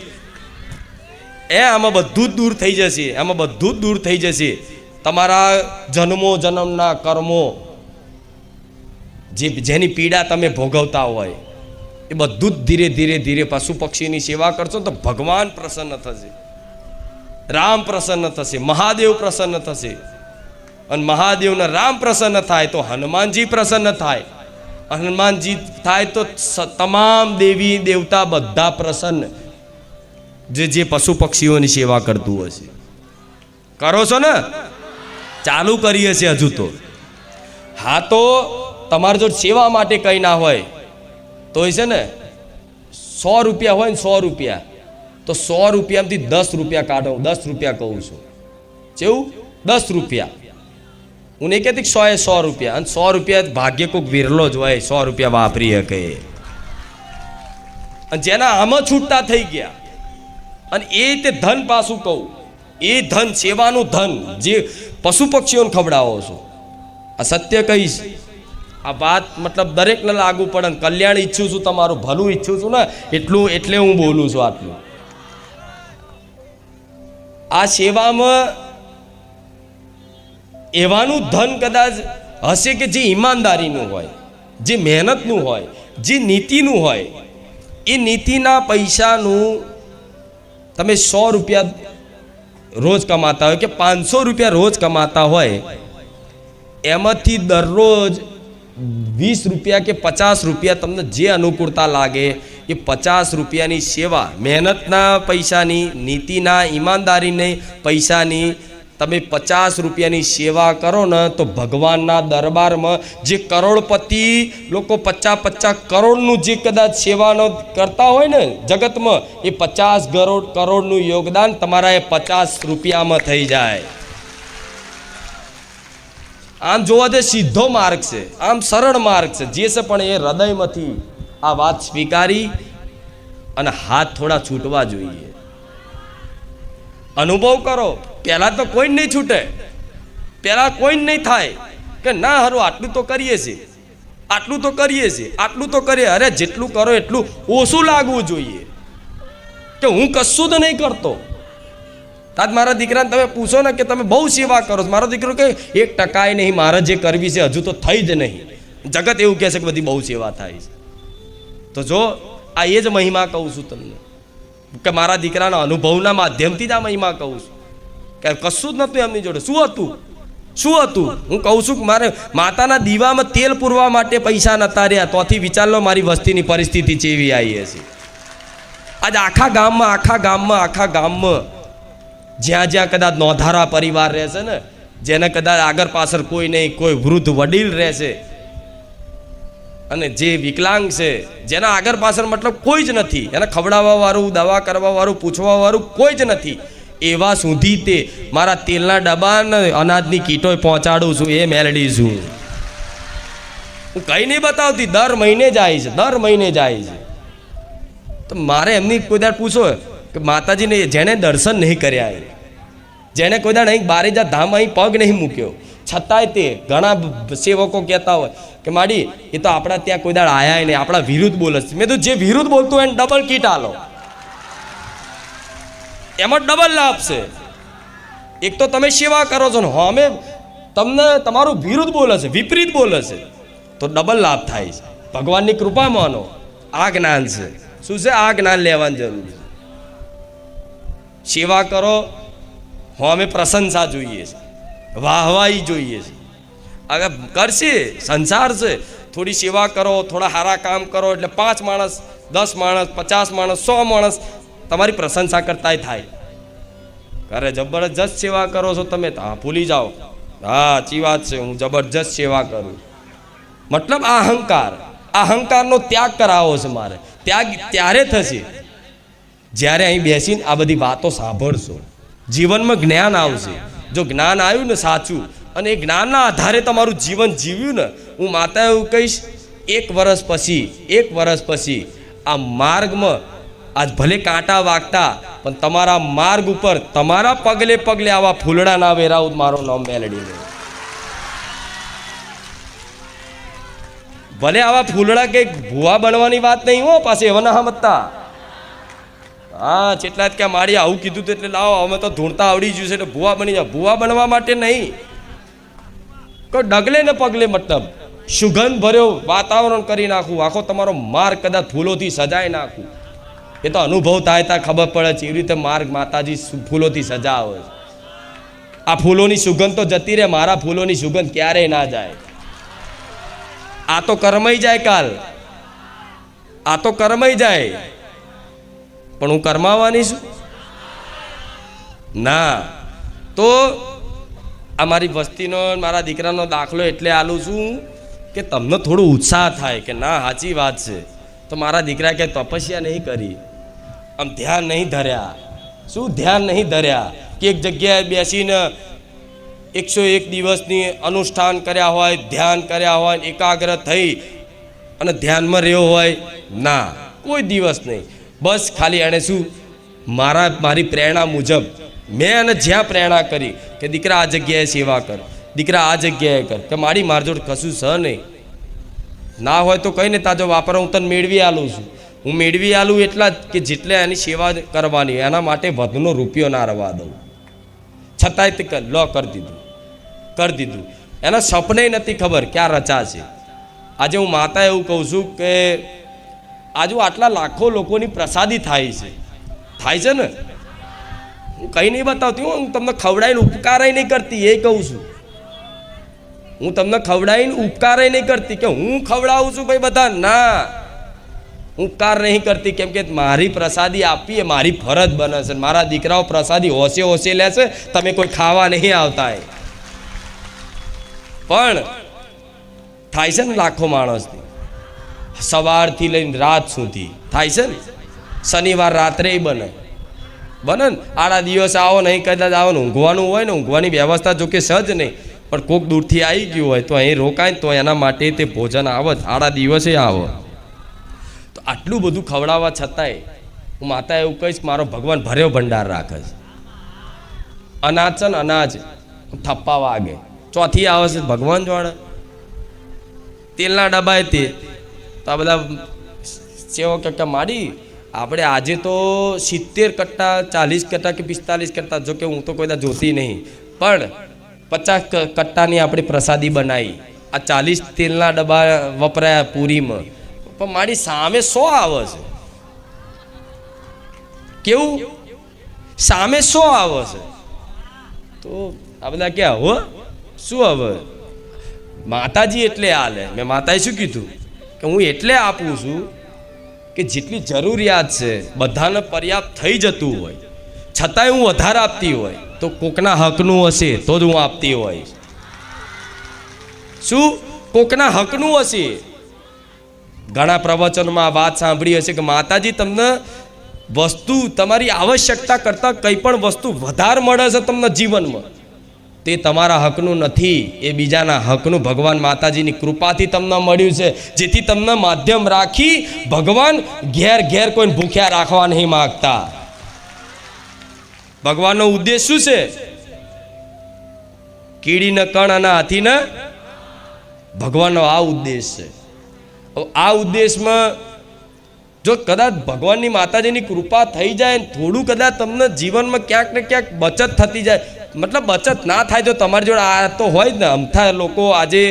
આમાં બધું જ દૂર થઈ જશે, આમાં બધું જ દૂર થઈ જશે. તમારા જન્મો જન્મના કર્મો, જેની પીડા તમે ભોગવતા હોય, એ બધું જ ધીરે ધીરે ધીરે પશુ પક્ષીની સેવા કરશો તો ભગવાન પ્રસન્ન થશે, રામ પ્રસન્ન થશે, મહાદેવ પ્રસન્ન થશે. અને મહાદેવના રામ પ્રસન્ન થાય તો હનુમાનજી પ્રસન્ન થાય, હનુમાનજી થાય તો તમામ દેવી દેવતા બધા પ્રસન્ન. જે પશુ પક્ષીઓની સેવા કરતું હશે. કરો છો ને? ચાલુ કરીએ છીએ હજુ તો. હા, તો તમારી જો સેવા માટે કંઈ ના હોય તો છે ને 100 રૂપિયા હોય ને 100 રૂપિયા, તો 100 રૂપિયામાંથી 10 રૂપિયા કાઢો. 10 રૂપિયા કહું છું, કેવું? 10 રૂપિયા. હું નહીં કહેતી 100 રૂપિયા. અને 100 રૂપિયા ભાગ્ય કોઈક વિરલો જ હોય 100 રૂપિયા વાપરી શકે. અને જેના આમાં છૂટતા થઈ ગયા, અને એ તે ધન પાછું કહું, એ ધન, સેવાનું ધન, જે પશુ પક્ષીઓને ખવડાવો છો. આ સત્ય કહીશ, આ વાત મતલબ દરેકને લાગુ પડે. કલ્યાણ ઈચ્છું છું, તમારું ભલું ઈચ્છું છું ને, એટલે હું બોલું છું આટલું. આ સેવામાં એવાનું ધન કદાચ હશે કે જે ઈમાનદારીનું હોય, જે મહેનતનું હોય, જે નીતિનું હોય. એ નીતિના પૈસાનું તમે 100 રૂપિયા રોજ કમાતા હોય કે 500 રૂપિયા રોજ કમાતા હોય, એમાંથી દરરોજ 20 રૂપિયા કે 50 રૂપિયા તમને જે અનુકૂળતા લાગે એ 50 રૂપિયાની સેવા, મહેનતના પૈસાની, નીતિના ઈમાનદારીની પૈસાની તમે 50 રૂપિયાની સેવા કરો ને તો ભગવાનના દરબારમાં જે કરોડપતિ લોકો 50 કરોડનું જે કદાચ સેવાનો કરતા હોય ને જગતમાં, એ 50 કરોડનું યોગદાન તમારા એ 50 રૂપિયામાં થઈ જાય. આમ જોવા દે સીધો માર્ગ છે, આમ સરળ માર્ગ છે જે છે, પણ એ હૃદયમાંથી આ વાત સ્વીકારી અને હાથ થોડા છૂટવા જોઈએ. અનુભવ કરો. પહેલા તો કોઈ નહીં છૂટે, પહેલા કોઈ નહીં થાય કે ના હારું આટલું તો કરીએ છીએ, આટલું તો કરીએ છીએ, આટલું તો કરીએ. અરે જેટલું કરો એટલું ઓછું લાગવું જોઈએ કે હું કશું તો નહીં કરતો. તાજ મારા દીકરાને તમે પૂછો ને કે તમે બહુ સેવા કરો છો, મારો દીકરો કે 1% નહીં, મારે જે કરવી છે હજુ તો થઈ જ નહીં. જગત એવું કહે છે કે બધી બહુ સેવા થાય છે. તો જો આ એ જ મહિમા કહું છું તમને કે મારા દીકરાના અનુભવના માધ્યમથી જ આ મહિમા કહું છું કે કશું જ નહોતું એમની જોડે. શું હતું? હું કહું છું કે મારે માતાના દીવામાં તેલ પૂરવા માટે પૈસા નતા રહ્યા, તોથી વિચાર લો મારી વસ્તીની પરિસ્થિતિ ચેવી આવી હશે. આજે આખા ગામમાં જ્યાં જ્યાં કદાચ નોંધારા પરિવાર રહેશે ને, જેને કદાચ આગળ પાછળ કોઈ નહીં, કોઈ વૃદ્ધ વડીલ રહેશે અને જે વિકલાંગ છે, જેના આગળ પાછળ મતલબ કોઈ જ નથી, એને ખવડાવવા વાળું, દવા કરવા વાળું, પૂછવા વાળું કોઈ જ નથી, એવા સુધી તે મારા તેલના ડબ્બા ને અનાજની કીટોય પહોંચાડું છું. એ મેલડી છું હું, કંઈ નહીં બતાવતી. દર મહિને જાય છે. તો મારે એમની કોઈ દર પૂછો કે માતાજીને જેણે દર્શન નહીં કર્યા, જેણે કોઈ દાડ અહીં બારેજા ધામ અહીં પગ નહીં મૂક્યો, છતાંય તે ઘણા સેવકો કહેતા હોય કે માડી એ તો આપણા ત્યાં કોઈ દાડ આયા નહીં, આપણા વિરુદ્ધ બોલે છે. મેં તો જે વિરુદ્ધ બોલતું હોય એને ડબલ કીટ આલો, એમાં ડબલ લાભ છે. એક તો તમે સેવા કરો છો ને અમે તમને તમારું વિરુદ્ધ બોલે છે, વિપરીત બોલે છે, તો ડબલ લાભ થાય છે. ભગવાનની કૃપા માનો. આ જ્ઞાન છે. શું છે? આ જ્ઞાન લેવાની જરૂર છે. સેવા કરો અમે પ્રશંસા જોઈએ છે, વાહવાઈ જોઈએ છે. હવે કરશે સંસાર છે, થોડી સેવા કરો, થોડા સારા કામ કરો એટલે 5 માણસ 10 માણસ 50 માણસ 100 માણસ તમારી પ્રશંસા કરતાય થાય. અરે જબરજસ્ત સેવા કરો છો તમે, હા ભૂલી જાઓ, હા સાચી વાત છે, હું જબરજસ્ત સેવા કરું. મતલબ આ અહંકારનો ત્યાગ કરાવો છે મારે. ત્યાગ ત્યારે થશે જ્યારે અહીં બેસીને આ બધી વાતો સાંભળશો, જીવનમાં જ્ઞાન આવશે. જો જ્ઞાન આવ્યું ને સાચું, અને એ જ્ઞાનના આધારે તમારું જીવન જીવ્યું ને, હું માતા એવું કહીશ 1 વર્ષ પછી આ માર્ગમાં આજ ભલે કાંટા વાગતા પણ તમારા માર્ગ ઉપર તમારા પગલે પગલે આવા ફૂલડા ના વેરાવું મારું નામ મેલડીને. ભલે આવા ફૂલડા કે ભૂવા બનવાની વાત નહીં હો, પાછી એવા ના સમજતા. હા જેટલા જ કે મારી આવું કીધું તો એટલે લાવો અમે તો ધૂણતા આવડી ગયું છે એટલે ભૂવા બની જાવ. ભૂવા બનવા માટે નહીં, કોઈ ડગલે ને પગલે મતલબ સુગંધ ભર્યો વાતાવરણ કરી નાખું, આખો તમારો માર્ગ કદાચ ફૂલોથી સજાઈ નાખું. એ તો અનુભવ થાય ત્યાં ખબર પડે છે. એવી રીતે માર્ગ માતાજી ફૂલોથી સજાવે. આ ફૂલોની સુગંધ તો જતી રહે, મારા ફૂલોની સુગંધ ક્યારેય ના જાય. આ તો કર્મઈ જાય કાલ, આ તો કર્મઈ જાય, પણ હું કર્માવાની છું ના. તો આ મારી વસ્તીનો મારા દીકરાનો દાખલો એટલે આલું છું કે તમને થોડો ઉત્સાહ થાય કે ના સાચી વાત છે. તો મારા દીકરા કે તપસ્યા નહીં કરી, આમ ધ્યાન નહીં ધર્યા. શું ધ્યાન નહીં ધર્યા? કે એક જગ્યાએ બેસીને 101 દિવસની અનુષ્ઠાન કર્યા હોય, ધ્યાન કર્યા હોય, એકાગ્ર થઈ અને ધ્યાનમાં રહ્યો હોય? ના, કોઈ દિવસ નહીં. બસ ખાલી એણે શું મારી પ્રેરણા મુજબ મેં એને જ્યાં પ્રેરણા કરી કે દીકરા આ જગ્યાએ સેવા કર, દીકરા આ જગ્યાએ કર, કે મારી માર જોડ કશું સ નહીં. ના હોય તો કંઈ નહીં, તાજો વાપર હું તને મેળવી આલું છું. હું મેળવી આલું એટલા જ કે જેટલે એની સેવા કરવાની, એના માટે વધનો રૂપિયો ના રવા દઉં. છતાંય તે કરી દીધું. એના સપને નથી ખબર ક્યાં રચા છે. આજે હું માતા એવું કહું છું કે આજુ આટલા લાખો લોકોની પ્રસાદી થાય છે ને. હું કંઈ નહીં બતાવતી, હું તમને ખવડાવીને ઉપકારાય નહીં કરતી, એ કહું છું. હું તમને ખવડાવીને ઉપકારાય નહીં કરતી કે હું ખવડાવું છું ભાઈ બધા, ના, ઉપકાર નહીં કરતી. કેમ કે મારી પ્રસાદી આપવી એ મારી ફરજ બને છે. મારા દીકરાઓ પ્રસાદી હોશે લેશે, તમે કોઈ ખાવા નહીં આવતા. પણ થાય છે ને લાખો માણસની, સવારથી લઈને રાત સુધી થાય છે ને. શનિવાર રાત્રે બને ને, આડા દિવસ આવો નહીં, કદાચ આવો ને ઊંઘવાનું હોય ને, ઊંઘવાની વ્યવસ્થા જોકે સજ નહીં, પણ કોક દૂરથી આવી ગયું હોય તો અહીં રોકાય તો એના માટે તે ભોજન આવે જ, આડા દિવસે આવે. તો આટલું બધું ખવડાવવા છતાંય હું માતા એવું કહીશ મારો ભગવાન ભર્યો ભંડાર રાખે છે. અનાજ છે ને, અનાજ થપ્પા વાગે, ચોથી આવે છે ભગવાન જોડે. તેલના ડબ્બા તે તો આ બધા સેવો કે માડી આપણે આજે તો 70 કટ્ટા 40 કટ્ટા કે 45 કટ્ટા, જો કે હું તો કોઈ જોતી નહીં, પણ 50 કટ્ટાની આપણે પ્રસાદી બનાવી. આ 40 તેલના ડબ્બા વપરાયા પૂરીમાં, પણ મારી સામે 100 આવે છે. કેવું? સામે 100 આવે છે. તો આ બધા ક્યાં હો શું હવે માતાજી એટલે હાલે. મેં માતાએ શું કીધું કે હું એટલે આપું છું કે જેટલી જરૂરિયાત છે બધાને પર્યાપ્ત થઈ જતું હોય, છતાંય હું વધારે આપતી હોય તો કોકના હકનું હશે તો જ હું આપતી હોય. શું કોકના હકનું હશે? ઘણા પ્રવચનમાં વાત સાંભળી હશે કે માતાજી તમને વસ્તુ તમારી આવશ્યકતા કરતાં કંઈ પણ વસ્તુ વધારે મળે છે તમને જીવનમાં, તે તમારા હકનું નથી, એ બીજાના હકનું ભગવાન માતાજીની કૃપાથી તમને મળ્યું છે. જેથી તમને માધ્યમ રાખી ભગવાન ઘેર કોઈને ભૂખ્યા રાખવા નહીં માગતા. ભગવાનનો ઉદ્દેશ શું છે? કીડીને કણ અને હાથીને ભગવાનનો આ ઉદ્દેશ છે. આ ઉદ્દેશમાં જો કદાચ ભગવાનની માતાજીની કૃપા થઈ જાય, થોડું કદાચ તમને જીવનમાં ક્યાંક ને ક્યાંક બચત થતી જાય, મતલબ બચત ના થાય તો તમારી જોડે આ તો હોય જ ને. અમથા લોકો આજે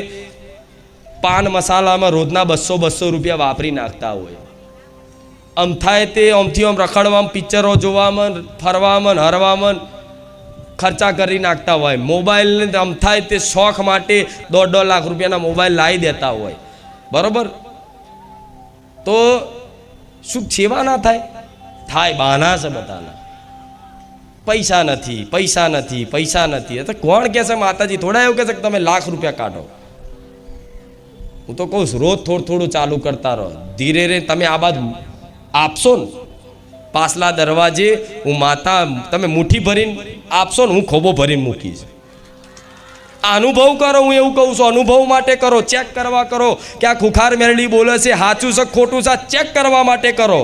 પાન મસાલામાં રોજના 200 રૂપિયા વાપરી નાખતા હોય. અમથાએ તે આમથી આમ રખડવામાં, પિક્ચરો જોવામાં, ફરવામાં, હરવામાં ખર્ચા કરી નાખતા હોય. મોબાઈલને અમથાએ તે શોખ માટે 1.5 લાખ રૂપિયાના મોબાઈલ લાવી દેતા હોય. બરાબર? તો શું સેવા ના થાય? થાય. બહાના છે બધાના. પૈસા નથી, પૈસા નથી, પૈસા નથી. તો કોણ કહે છે માતાજી થોડા એવું કહે છે કે તમે લાખ રૂપિયા કાઢો? હું તો કહું છું રોજ થોડું ચાલુ કરતા રહો. ધીરે ધીરે તમે આ બાદ આપશો ને, પાછલા દરવાજે હું માતા તમે મુઠ્ઠી ભરીને આપશો ને, હું ખોબો ભરીને મૂકીશ. અનુભવ કરો, હું એવું કહું છું. અનુભવ માટે કરો, ચેક કરવા કરો કે આ ખુખાર મેરડી બોલે છે સાચું છે ખોટું છે, ચેક કરવા માટે કરો.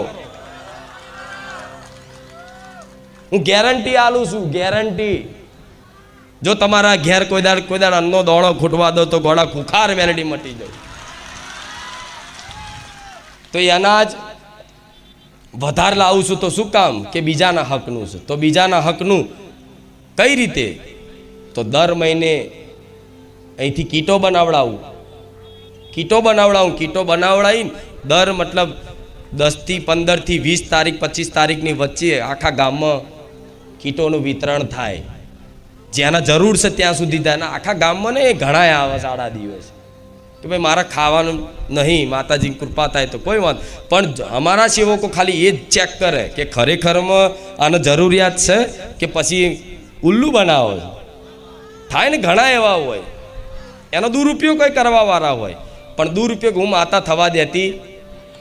હું ગેરંટી આલું છું, ગેરંટી. જો તમારા ઘેર કોઈ દાડ અન્નનો દોણો ખૂટવા દો તો ગોળા ખુખાર મેરડી મટી જાય. તો એ અનાજ વધારે લાવું છું તો શું કામ? કે બીજાના હકનું છે. તો બીજાના હકનું કઈ રીતે? તો દર મહિને અહીંથી કીટો બનાવડાવું. કીટો બનાવડાવીને દર મતલબ 10 થી 15 થી 20 તારીખ 25 તારીખની વચ્ચે આખા ગામમાં કીટોનું વિતરણ થાય. જ્યાંના જરૂર છે ત્યાં સુધી થાય. આખા ગામમાં ને ઘણા આવે સાડા દિવસ કે ભાઈ મારા ખાવાનું નહીં, માતાજીની કૃપા થાય તો કોઈ વાત. પણ અમારા સેવકો ખાલી એ જ ચેક કરે કે ખરેખરમાં આને જરૂરિયાત છે કે પછી ઉલ્લુ બનાવો થાય. ને ઘણા એવા હોય એનો દુરુપયોગ કંઈ કરવાવાળા હોય. પણ દુરુપયોગ હું માતા થવા દેતી.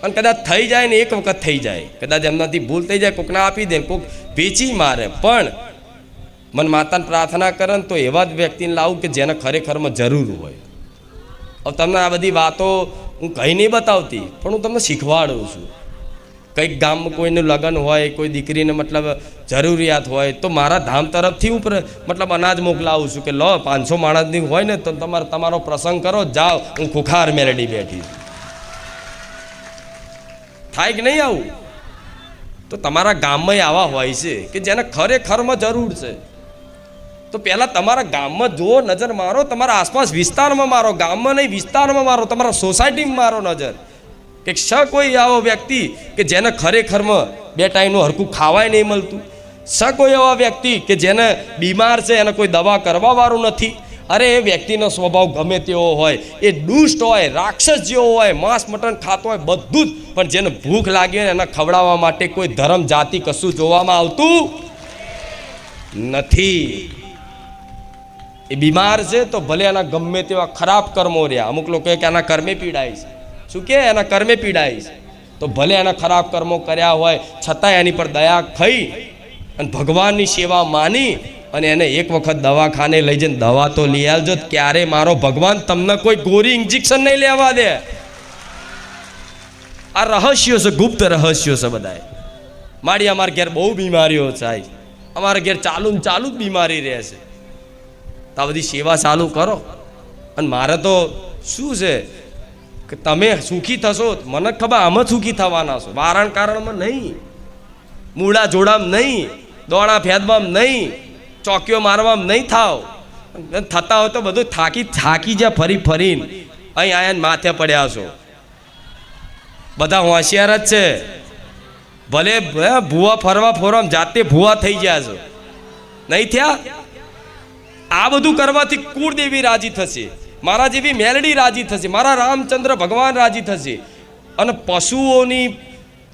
અને કદાચ થઈ જાય ને, એક વખત થઈ જાય, કદાચ એમનાથી ભૂલ થઈ જાય, કોકને આપી દે, કોક વેચી મારે. પણ મને માતાને પ્રાર્થના કરે ને તો એવા જ વ્યક્તિને લાવું કે જેને ખરેખરમાં જરૂર હોય. હવે તમને આ બધી વાતો હું કંઈ નહીં બતાવતી, પણ હું તમને શીખવાડું છું. કંઈક ગામમાં કોઈનું લગ્ન હોય, કોઈ દીકરીને મતલબ જરૂરિયાત હોય તો મારા ધામ તરફથી હું મતલબ અનાજ મોકલાવું છું કે લો 500 માણસની હોય ને તો તમારો પ્રસંગ કરો, જાઓ, હું ખુખાર મેરડી બેઠી છું. થાય કે નહીં આવું? તો તમારા ગામમાં આવા હોય છે કે જેને ખરેખરમાં જરૂર છે. તો પહેલાં તમારા ગામમાં જુઓ, નજર મારો, તમારા આસપાસ વિસ્તારમાં મારો, ગામમાં નહીં વિસ્તારમાં મારો, તમારા સોસાયટીમાં મારો નજર કે કોઈ આવો વ્યક્તિ કે જેને ખરેખરમાં 2 ટાઈમનું હરખું ખાવાય નહીં મળતું. કોઈ એવા વ્યક્તિ કે જેને બીમાર છે, એને કોઈ દવા કરવાવાળું નથી. અરે એ વ્યક્તિનો સ્વભાવ ગમે તેવો હોય, એ દુષ્ટ હોય, રાક્ષસ જેવો હોય, માંસ મટન ખાતો હોય, બધું જ, પણ જેને ભૂખ લાગી હોય એને ખવડાવવા માટે કોઈ ધર્મ જાતિ કશું જોવામાં આવતું નથી. એ બીમાર છે તો ભલે એના ગમે તેવા ખરાબ કર્મો રહ્યા. અમુક લોકો કે એના કર્મે પીડાય છે. શું કે એના કર્મે પીડાય છે? તો ભલે એના ખરાબ કર્મો કર્યા હોય છતાં એની પર દયા થઈ અને ભગવાનની સેવા માની અને એને એક વખત દવાખાને લઈ જઈને દવા તો લઈ આવજો. ક્યારે મારો ભગવાન તમને કોઈ ગોરી ઇન્જેક્શન નહીં લેવા દે. આ રહસ્યો છે, ગુપ્ત રહસ્યો છે બધાએ. મારી અમારા ઘેર બહુ બીમારીઓ થાય, અમારા ઘેર ચાલુ જ બીમારી રહે છે. તો આ બધી સેવા ચાલુ કરો. અને મારે તો શું છે કે તમે સુખી થશો, મને ખબર આમાં સુખી થવાના છો. વારણ કારણમાં નહીં, મૂળા જોડામાં નહીં, દોણા ફેદવામાં નહીં, ચોકીઓ મારવામાં નહીં થાવ. થતા હોય તો બધું થાકી જ્યાં ફરીને અહીં આયા માથે પડ્યા છો. બધા હોશિયાર જ છે. ભલે ભૂવા ફરવા જાતે ભૂવા થઈ ગયા છો, નહીં થયા? આ બધું કરવાથી કુળદેવી રાજી થશે, મારા જેવી મેલડી રાજી થશે, મારા રામચંદ્ર ભગવાન રાજી થશે. અને પશુઓની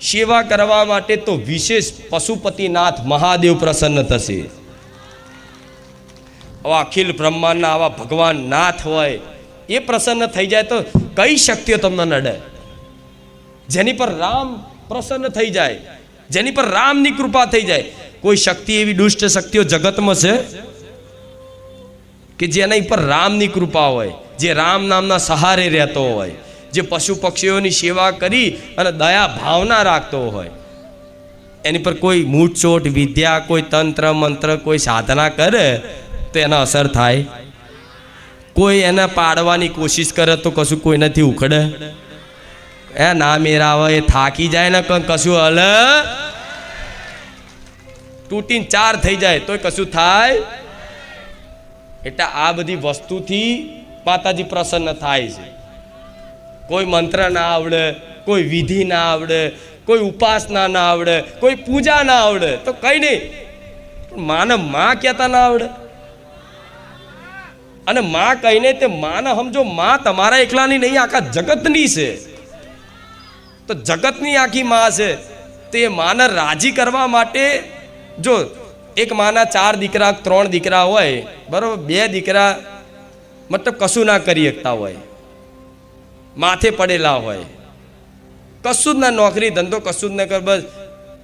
સેવા કરવા માટે તો વિશેષ પશુપતિનાથ મહાદેવ પ્રસન્ન થશે. આવા અખિલ બ્રહ્માંડના આવા ભગવાન નાથ હોય એ પ્રસન્ન થઈ જાય તો કઈ શક્તિઓ તમને નડે? જેની પર રામ પ્રસન્ન થઈ જાય, જેની પર રામની કૃપા થઈ જાય. કોઈ શક્તિ એવી દુષ્ટ શક્તિઓ જગતમાં છે કે જેના પર રામની કૃપા હોય, જે રામ નામના સહારે રહેતો હોય, જે પશુ પક્ષીઓની સેવા કરી અને દયા ભાવના રાખતો હોય, એની પર કોઈ મૂઠચોટ વિદ્યા, કોઈ તંત્ર મંત્ર, કોઈ સાધના કરે તો એના અસર થાય? કોઈ એને પાડવાની કોશિશ કરે તો કશું કોઈ નથી ઉખડે, એ ના મેરાવે, એ થાકી જાય ને કશું હલ તૂટીને ચાર થઈ જાય તોય કશું થાય. એટલે આ બધી વસ્તુથી માતાજી પ્રસન્ન થાય છે. કોઈ મંત્ર ના આવડે, કોઈ વિધિ ના આવડે, કોઈ ઉપાસના ના આવડે, કોઈ પૂજા ના આવડે તો કઈ નહીં, માને માં કહેતા ના આવડે. અને માં કહીને તે માને સમજો, માં તમારા એકલાની નહીં, આખા જગતની છે. તો જગતની આખી માં છે. તો એ માને રાજી કરવા માટે, જો એક માના 4 દીકરા 3 દીકરા હોય બરાબર, 2 દીકરા મતલબ કશું ના કરી શકતા હોય, માથે પડેલા હોય, કશું જ ના નોકરી ધંધો કશું જ ના કર, બસ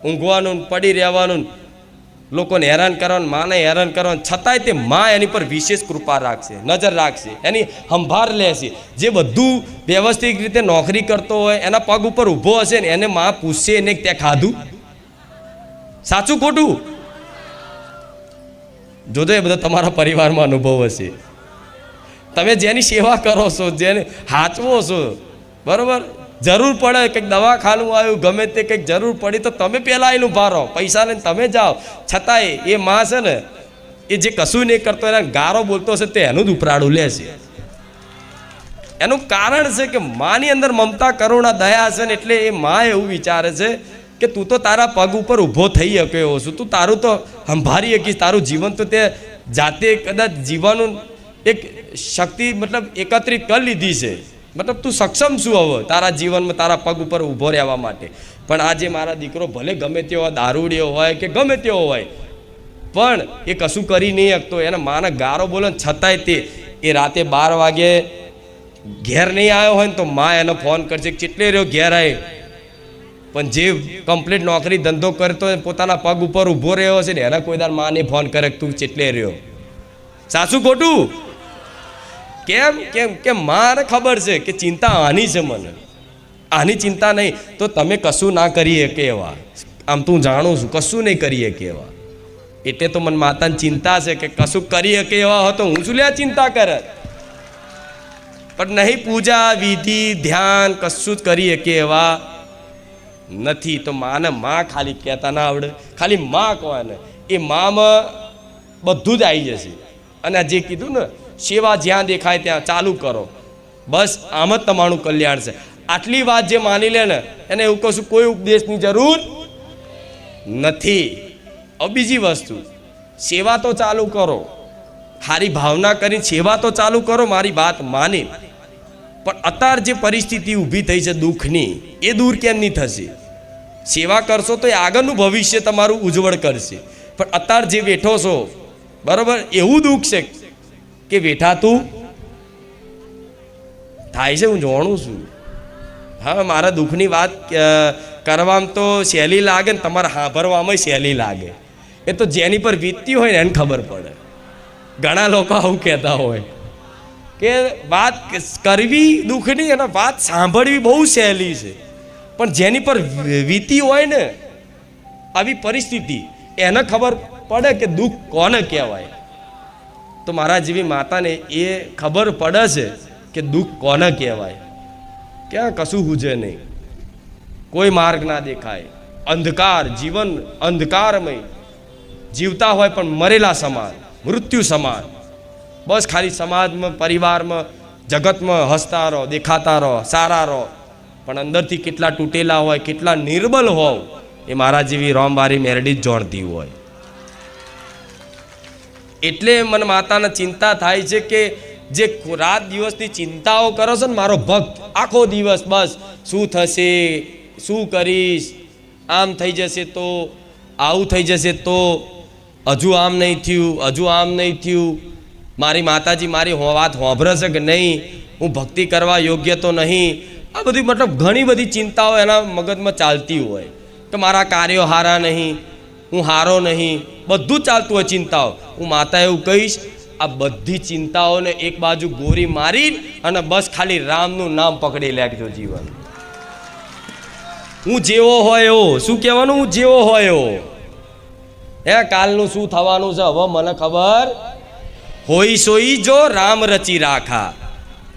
ઊંઘવાનું પડી રહેવાનું, લોકોને હેરાન કરવાનું, માને હેરાન કરવાનું, છતાંય તે માં એની પર વિશેષ કૃપા રાખશે, નજર રાખશે, એની સંભાળ લેશે. જે બધું વ્યવસ્થિત રીતે નોકરી કરતો હોય એના પગ ઉપર ઊભો હશે ને એને માં પૂછશે એને ત્યાં ખાધું, સાચું ખોટું? જોજો એ બધો તમારા પરિવારમાં અનુભવ હશે. તમે જેની સેવા કરો છો, જેને હાચવો છો બરાબર, જરૂર પડે કંઈક દવાખાનું આવ્યું ગમે તે કંઈક જરૂર પડી તો તમે પહેલાં એનું ઉભા રહો, પૈસા લઈને તમે જાઓ. છતાંય એ માં છે ને એ જે કશું નહીં કરતો એના ગારો બોલતો હશે તે એનું જ ઉપરાડું લે છે. એનું કારણ છે કે માની અંદર મમતા કરુણા દયા છે ને, એટલે એ માં એવું વિચારે છે કે તું તો તારા પગ ઉપર ઊભો થઈ શક્યો છું, તું તારું તો સંભાળી શકીશ, તારું જીવન તો તે જાતે કદાચ જીવવાનું એક શક્તિ મતલબ એકત્રિત કરી લીધી છે, મતલબ તું સક્ષમ છું હવે તારા જીવનમાં તારા પગ ઉપર ઊભો રહેવા માટે. પણ આજે મારા દીકરો ભલે ગમે તેવો દારૂડિયો હોય કે ગમે તેવો હોય, પણ એ કશું કરી નહીં શકતો, એને માને ગારો બોલે છતાંય તે એ રાતે 12 વાગે ઘેર નહીં આવ્યો હોય ને તો માં એને ફોન કરશે કેટલે રહ્યો ઘેર આવે. પણ જે કમ્પ્લીટ નોકરી ધંધો કરતો હોય પોતાના પગ ઉપર ઊભો રહ્યો છે ને એને કોઈ દાર માને ફોન કરે તું ચેટલે રહ્યો, સાચું ખોટું? કેમ કેમ કે મારે ખબર છે કે ચિંતા આની છે, મને આની ચિંતા નહીં તો તમે કશું ના કરી શકે એવા, આમ તું જાણું છું કશું નહીં કરી શકે એવા. એટલે તો મને માતાની ચિંતા છે કે કશું કરી શકે એવા હતો હું શું લે ચિંતા કરે, પણ નહીં પૂજા વિધિ ધ્યાન કશું જ કરી શકે એવા નથી. તો માને માં ખાલી કહેતા ના આવડે, ખાલી માં કહે ને એ મામાં બધું જ આવી જશે. અને જે કીધું ને સેવા જ્યાં દેખાય ત્યાં ચાલુ કરો, બસ આમ જ તમારું કલ્યાણ છે. આટલી વાત જે માની લે ને એને એવું કશું કોઈ ઉપદેશની જરૂર નથી. હવે બીજી વસ્તુ, સેવા તો ચાલુ કરો, સારી ભાવના કરીને સેવા તો ચાલુ કરો, મારી વાત માની. પણ અત્યારે જે પરિસ્થિતિ ઊભી થઈ છે દુઃખની એ દૂર કેમ નહીં થશે? સેવા કરશો તો એ આગળનું ભવિષ્ય તમારું ઉજ્જવળ કરશે. પણ અત્યારે જે બેઠો છો બરાબર, એવું દુઃખ છે કે વેઠાતું થાય છે, હું જાણું છું. હા, મારા દુઃખની વાત કરવામાં તો સહેલી લાગે ને તમારે સાંભળવામાં સહેલી લાગે, એ તો જેની પર વીતતી હોય ને એને ખબર પડે. ઘણા લોકો આવું કહેતા હોય કે વાત કરવી દુઃખની અને વાત સાંભળવી બહુ સહેલી છે, પણ જેની પર વીતી હોય ને આવી પરિસ્થિતિ એને ખબર પડે કે દુઃખ કોને કહેવાય. તો મારા જેવી માતાને એ ખબર પડે છે કે દુઃખ કોને કહેવાય. ક્યાં કશું હુજે નહીં, કોઈ માર્ગ ના દેખાય, અંધકાર, જીવન અંધકારમય, જીવતા હોય પણ મરેલા સમાન, મૃત્યુ સમાન. બસ ખાલી સમાજમાં પરિવારમાં જગતમાં હસતા રહો, દેખાતા રહો, સારા રહો, પણ અંદરથી કેટલા તૂટેલા હોય, કેટલા નિર્બલ હોવ એ મારા જેવી રોમબારી મેરડી જ જાણતી હોય. એટલે મને માતાને ચિંતા થાય છે કે જે રાત દિવસની ચિંતાઓ કરો છો ને મારો ભક્ત, આખો દિવસ બસ શું થશે, શું કરીશ, આમ થઈ જશે તો, આવું થઈ જશે તો, હજુ આમ નહીં થયું, હજુ આમ નહીં થયું, મારી માતાજી મારી વાત સાંભળે છે કે નહીં, હું ભક્તિ કરવા યોગ્ય તો નહીં. આ બધી મતલબ ઘણી બધી ચિંતાઓ એના મગજમાં ચાલતી હોય કે મારા કાર્યો હારા નહીં, હું હારો નહીં, બધું ચાલતું હોય ચિંતાઓ. હું માતા એવું કહીશ, આ બધી ચિંતાઓને એક બાજુ ગોરી મારી અને બસ ખાલી રામનું નામ પકડી લેજો જીવન. હું જેવો હોય એવો, શું કહેવાનું, હું જેવો હોય એવો. હે કાલનું શું થવાનું છે હવે મને ખબર હોઈ સોઈ જો રામ રચી રાખા,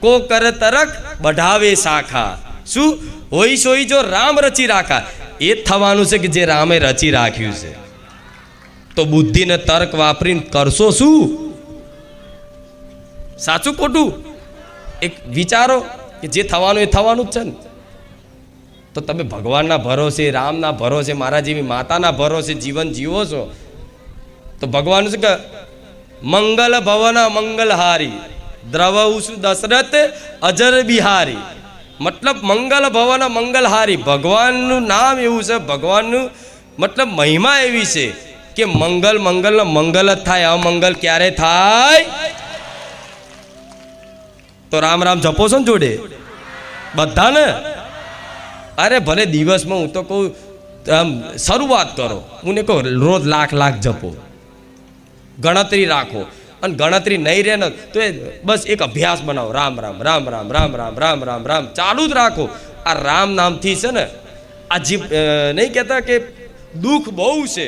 કો કર તરક બઢાવે શાખા. શું? હોઈ સોઈ જો રામ રચી રાખા. એ જ થવાનું છે કે જે રામે રચી રાખ્યું છે. તો બુદ્ધિને તર્ક વાપરીને કરશો શું? સાચું ખોટું એક વિચારો કે જે થવાનું એ થવાનું જ છે ને. તો તમે ભગવાનના ભરોસે, રામના ભરોસે, મારા જેવી માતાના ભરોસે જીવન જીવો છો તો ભગવાન શું કે મંગલ ભવન મંગલહારી દ્રવઉસુ દશરથ અજર બિહારી. મતલબ મંગલ ભવન મંગલહારી, ભગવાનનું નામ એવું છે, ભગવાનનું મતલબ મહિમા એવી છે કે મંગલ મંગલ મંગલ જ થાય, અમંગલ ક્યારે થાય? તો રામ રામ જપો છો ને જોડે બધાને? અરે ભલે દિવસમાં હું તો કહું શરૂઆત કરો, હું કહું રોજ લાખ લાખ જપો, ગણતરી રાખો. અને ગણતરી નહીં રહે ને તો એ બસ એક અભ્યાસ બનાવો, રામ રામ રામ રામ રામ રામ રામ રામ રામ ચાલુ જ રાખો. આ રામ નામથી છે ને આ જીવ નહીં કહેતા કે દુઃખ બહુ છે,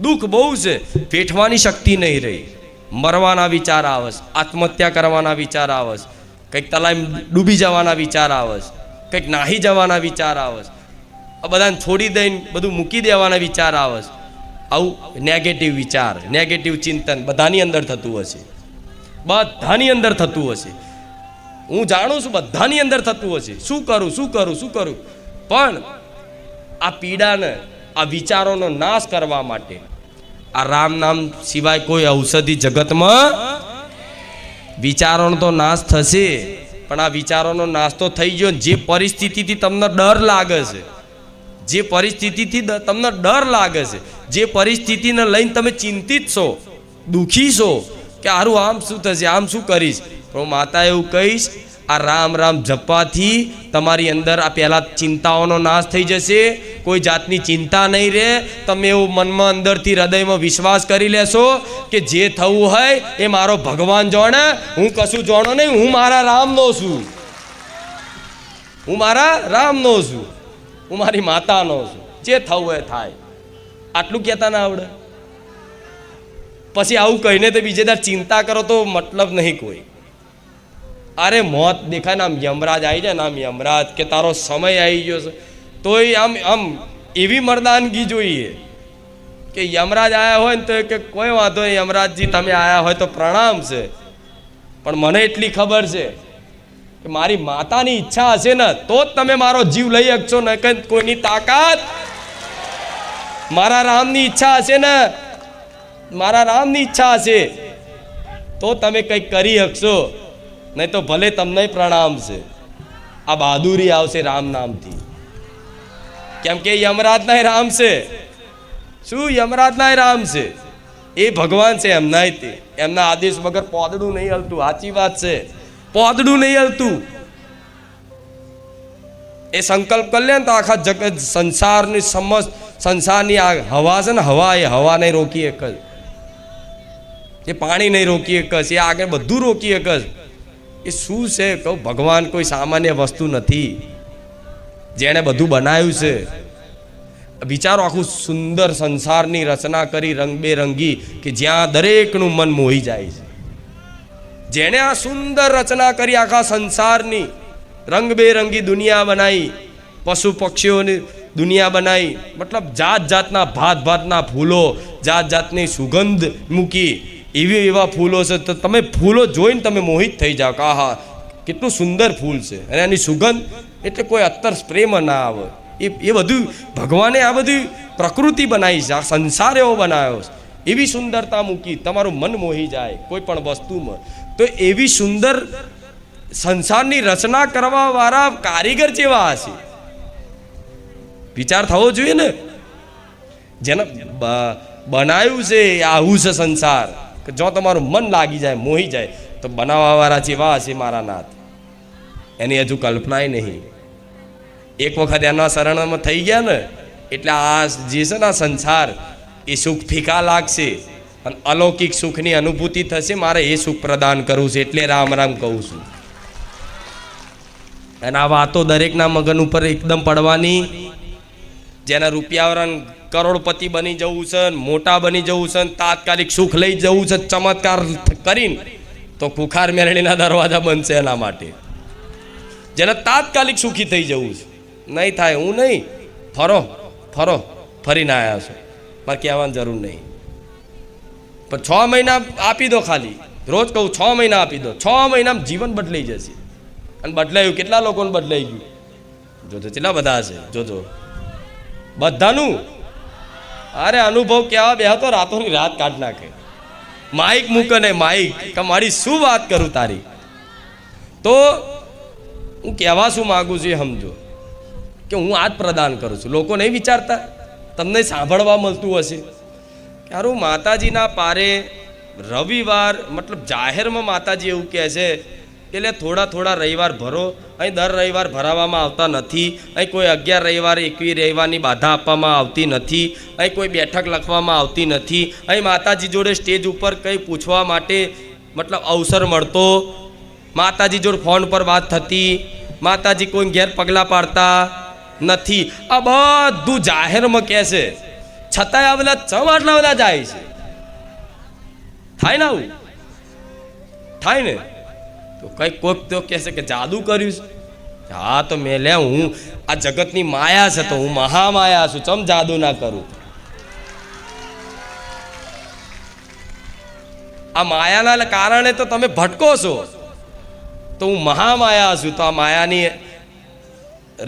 દુઃખ બહુ છે, પેઠવાની શક્તિ નહીં રહી, મરવાના વિચાર આવે છે, આત્મહત્યા કરવાના વિચાર આવે છે, કંઈક તલાઈમાં ડૂબી જવાના વિચાર આવે છે, કંઈક નાહી જવાના વિચાર આવે છે, આ બધાને છોડી દઈને બધું મૂકી દેવાના વિચાર આવે છે. આવું નેગેટિવ વિચાર, નેગેટિવ ચિંતન બધાની અંદર થતું હશે, બધાની અંદર થતું હશે. હું જાણું છું બધાની અંદર થતું હશે. શું કરું શું કરું શું કરું? પણ આ પીડાને, આ વિચારોનો નાશ કરવા માટે આ રામ નામ સિવાય કોઈ ઔષધિ જગતમાં. વિચારોનો તો નાશ થશે, પણ આ વિચારોનો નાશ તો થઈ ગયો. જે પરિસ્થિતિથી તમને ડર લાગે છે, જે પરિસ્થિતિથી તમને ડર લાગે છે, જે પરિસ્થિતિને લઈને તમે ચિંતિત છો, દુઃખી છો કે હારું આમ શું થશે, આમ શું કરીશ, પણ માતા એવું કહીશ આ રામ રામ જપવાથી તમારી અંદર આ પહેલાં ચિંતાઓનો નાશ થઈ જશે. કોઈ જાતની ચિંતા નહીં રહે. તમે એવું મનમાં અંદરથી હૃદયમાં વિશ્વાસ કરી લેશો કે જે થવું હોય એ મારો ભગવાન જાણે, હું કશું જાણો નહીં, હું મારા રામનો છું, હું મારા રામનો છું, હું મારી માતાનો છું, જે થવું એ થાય. આટલું કહેતા ના આવડે? પછી આવું કહીને તો બીજે દર ચિંતા કરો તો મતલબ નહીં કોઈ. અરે મોત દેખાય ને આમ યમરાજ આવી જાય ને, આમ યમરાજ કે તારો સમય આવી ગયો છે, તોય આમ આમ એવી મર્દાનગી જોઈએ કે યમરાજ આવ્યા હોય ને તો કે કોઈ વાંધો નહીં, યમરાજજી તમે આવ્યા હોય તો પ્રણામ છે, પણ મને એટલી ખબર છે કે મારી માતાની ઈચ્છા હશે ને તો જ તમે મારો જીવ લઈ શકશો, ને કે કોઈની તાકાત. મારા રામની ઈચ્છા હશે ને, મારા રામની ઈચ્છા હશે તો તમે કંઈક કરી શકશો, નહીં તો ભલે તમને પ્રણામ છે. આ બહાદુરી આવશે રામ નામથી, કેમ કે યમરાજના રામ છે. શું? યમરાજના રામ છે, એ ભગવાન છે. એમના એમના આદેશ વગર પોદડું નહીં હલતું. સાચી વાત છે, પોદડું નહીં હલતું. એ સંકલ્પ કરી લે ને તો આખા જગત સંસારની સમસ્ત સંસારની આ હવા છે ને, હવા એ હવા નહીં રોકી એક જ, એ પાણી નહીં રોકી એક જ, એ આગળ બધું રોકી એક જ. એ શું છે કહું? ભગવાન કોઈ સામાન્ય વસ્તુ નથી, જેણે બધું બનાવ્યું છે. વિચારો, આખું સુંદર સંસારની રચના કરી રંગબેરંગી કે જ્યાં દરેકનું મન મોહી જાય છે. જેણે આ સુંદર રચના કરી આખા સંસારની, રંગબેરંગી દુનિયા બનાવી, પશુ પક્ષીઓની દુનિયા બનાવી, મતલબ જાત જાતના ભાત ભાતના ફૂલો, જાત જાતની સુગંધ મૂકી, એવા ફૂલો છે. તો તમે ફૂલો જોઈને તમે મોહિત થઈ જાઓ કે આહા કેટલું સુંદર ફૂલ છે, અને એની સુગંધ એટલે કોઈ અત્તર સ્પ્રેમાં ના આવે. એ બધું ભગવાને આ બધી પ્રકૃતિ બનાવી છે, આ સંસાર એવો બનાવ્યો છે, એવી સુંદરતા મૂકી તમારું મન મોહી જાય કોઈ પણ વસ્તુમાં. તો એવી સુંદર સંસારની રચના કરવા વાળા કારીગર જેવા હશે, વિચાર થવો જોઈએ ને. જેને બનાવ્યું છે આવું છે સંસાર કે જો તમારું મન લાગી જાય, મોહી જાય, તો બનાવવા વાળા જેવા હશે મારા નાથ. એની હજુ કલ્પનાય નહીં. એક વખત એના શરણમાં થઈ ગયા ને એટલે આ જે છે ને આ સંસાર એ સુખ ફીકા લાગશે અને અલૌકિક સુખની અનુભૂતિ થશે. મારે એ સુખ પ્રદાન કરવું છે એટલે રામ રામ કહું છું. અને આ વાતો દરેકના મગન ઉપર એકદમ પડવાની જેના રૂપિયાવાળા કરોડપતિ બની જવું છે, મોટા બની જવું છે, તાત્કાલિક સુખ લઈ જવું છે, ચમત્કાર કરીને તો કુખાર મેરડીના દરવાજા બનશે એના માટે. જેને તાત્કાલિક સુખી થઈ જવું છે, નહીં થાય. હું નહીં, ફરો ફરો ફરીને આવ્યા છો, મારે કહેવાની જરૂર નહીં. પણ 6 મહિના આપી દો, ખાલી રોજ કહું 6 મહિના આપી દો. 6 મહિનામાં જીવન બદલાઈ જશે. અને બદલાયું, કેટલા લોકોને બદલાઈ ગયું જોજો, કેટલા બધા હશે જોજો બધાનું. અરે અનુભવ કહેવા બે તો રાતોની રાત કાઢ નાખે. માઇક મૂકે ને માઇક કે મારી શું વાત કરું તારી. તો હું કહેવા શું માગું છું એ સમજો કે હું આ જ પ્રદાન કરું છું. લોકો નહીં વિચારતા, તમને સાંભળવા મળતું હશે કે હારું માતાજીના પારે રવિવાર મતલબ જાહેરમાં માતાજી એવું કહે છે કે એટલે થોડા રવિવાર ભરો. અહીં દર રવિવાર ભરાવામાં આવતા નથી. અહીં કોઈ 11 રવિવાર 21 રવિવારની બાધા આપવામાં આવતી નથી. અહીં કોઈ બેઠક લખવામાં આવતી નથી. અહીં માતાજી જોડે સ્ટેજ ઉપર કંઈ પૂછવા માટે મતલબ અવસર મળતો, માતાજી જોડે ફોન પર વાત થતી, માતાજી કોઈ ઘેર પગલાં પાડતા નથી. આ બધું જાહેરમાં કહે છે, છતાંય આ બધા ચમ આટલા બધા જાય છે. થાય ને આવું થાય ને. તો કંઈક કોઈક તો કહેશે કે જાદુ કર્યું છે. હા તો મેં લે હું આ જગતની માયા છે તો હું મહામાયા છું, ચમ જાદુ ના કરું. આ માયાના કારણે તો તમે ભટકો છો, તો હું મહામાયા છું. તો આ માયાની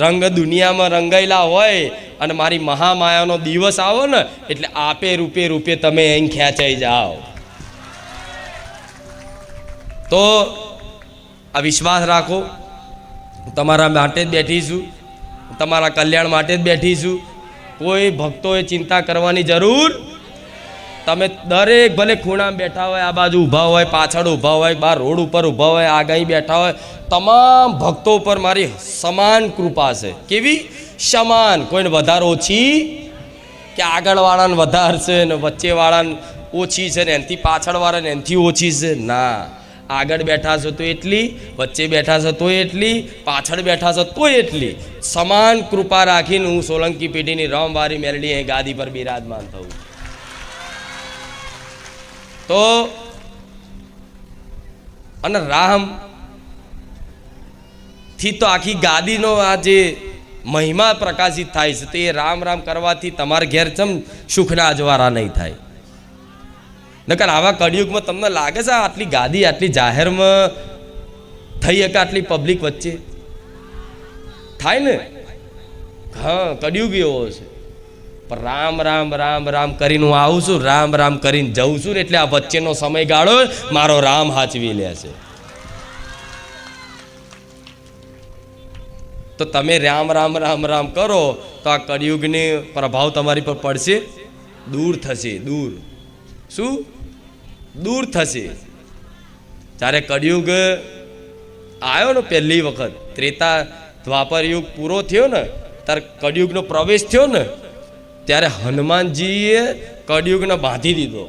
રંગ દુનિયામાં રંગાયેલા હોય અને મારી મહામાયાનો દિવસ આવો ને એટલે આપે રૂપે તમે અહીં ખેંચાઈ જાઓ. તો આ વિશ્વાસ રાખો, તમારા માટે જ બેઠી છું, તમારા કલ્યાણ માટે જ બેઠી છું. કોઈ ભક્તોએ ચિંતા કરવાની જરૂર. તમે દરેક ભલે ખૂણામાં બેઠા હોય, આ બાજુ ઊભા હોય, પાછળ ઊભા હોય, બહાર રોડ ઉપર ઊભા હોય, આગળ બેઠા હોય, તમામ ભક્તો ઉપર મારી સમાન કૃપા છે. કેવી? સમાન. કોઈને વધારે ઓછી કે આગળવાળાને વધારે છે ને વચ્ચેવાળાને ઓછી છે ને એનાથી પાછળવાળાને એનાથી ઓછી છે. ના, આગળ બેઠા છો તો એટલી, વચ્ચે બેઠા છો તો એટલી, પાછળ બેઠા છો તો એટલી. સમાન કૃપા રાખીને હું સોલંકી પેઢીની રમવારી મેરડી અહીં ગાદી પર બિરાજમાન થઉં. તો અને રામ થી તો આખી ગાદીનો આ જે મહિમા પ્રકાશિત થાય છે. તો એ રામ રામ કરવાથી તમારા ઘેર ચમ સુખના અજવાળા નહીં થાય. નકર આવા કળિયુગમાં તમને લાગે છે આટલી ગાદી આટલી જાહેરમાં થઈ શકે આટલી પબ્લિક વચ્ચે થાય ને? હા, કળિયુગ એવો છે. પણ રામ રામ રામ રામ કરીને હું આવું છું, રામ રામ કરીને જઉં છું ને એટલે આ વચ્ચેનો સમયગાળો મારો રામ હાચવી લે છે. તો તમે રામ રામ રામ રામ કરો તો આ કળિયુગને પ્રભાવ તમારી પર પડશે, દૂર થશે. દૂર શું? દૂર થશે. જ્યારે કળિયુગ આવ્યો ને પહેલી વખત, ત્રેતા દ્વાપર યુગ પૂરો થયો ને ત્યારે કળિયુગનો પ્રવેશ થયો ને ત્યારે હનુમાનજીએ કળિયુગને બાંધી દીધો.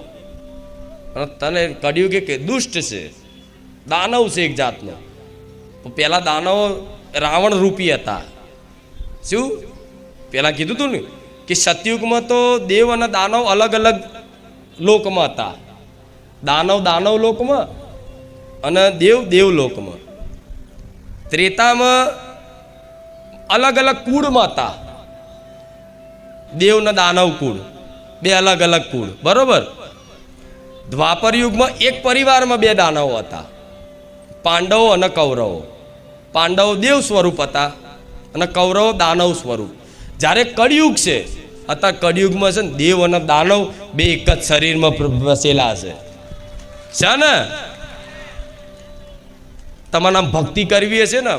અને તને કળિયુગ એક દુષ્ટ છે, દાનવ છે એક જાતનો. પેલા દાનવો રાવણ રૂપી હતા. શું પેલા કીધું તું ને કે સતયુગમાં તો દેવ અને દાનવ અલગ અલગ લોકમાં હતા. દાનવ લોકમાં અને દેવ લોકમાં. ત્રેતામાં અલગ અલગ કુળમાં હતા. દેવ ને દાનવ કુળ બે અલગ અલગ કુળ, બરોબર. દ્વાપર યુગમાં એક પરિવારમાં 2 દાનવો હતા, પાંડવો અને કૌરવો. પાંડવો દેવ સ્વરૂપ હતા અને કૌરવો દાનવ સ્વરૂપ. જ્યારે કળિયુગ છે, અત્યારે કળિયુગમાં છે ને દેવ અને દાનવ બે એક જ શરીરમાં વસેલા છે ને? તમારે આમ ભક્તિ કરવી હશે ને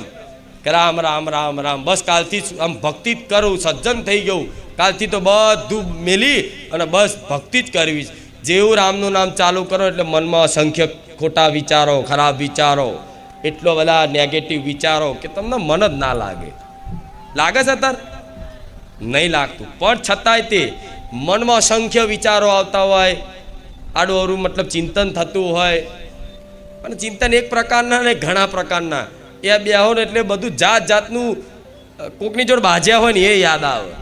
કે રામ રામ રામ રામ, બસ કાલથી આમ ભક્તિ જ કરું, સજ્જન થઈ ગયું, કાલથી તો બધું મેલી અને બસ ભક્તિ જ કરવી. જેવું રામનું નામ ચાલુ કરો એટલે મનમાં અસંખ્ય ખોટા વિચારો, ખરાબ વિચારો, એટલો બધા નેગેટિવ વિચારો કે તમને મન જ ના લાગે. લાગે છે અત્યારે? નહીં લાગતું. પણ છતાંય તે મનમાં અસંખ્ય વિચારો આવતા હોય, આડું અવરું મતલબ ચિંતન થતું હોય. અને ચિંતન એક પ્રકારના ને ઘણા પ્રકારના એ બે હોય ને એટલે બધું જાત જાતનું કોકની જોડે બાજ્યા હોય ને એ યાદ આવે.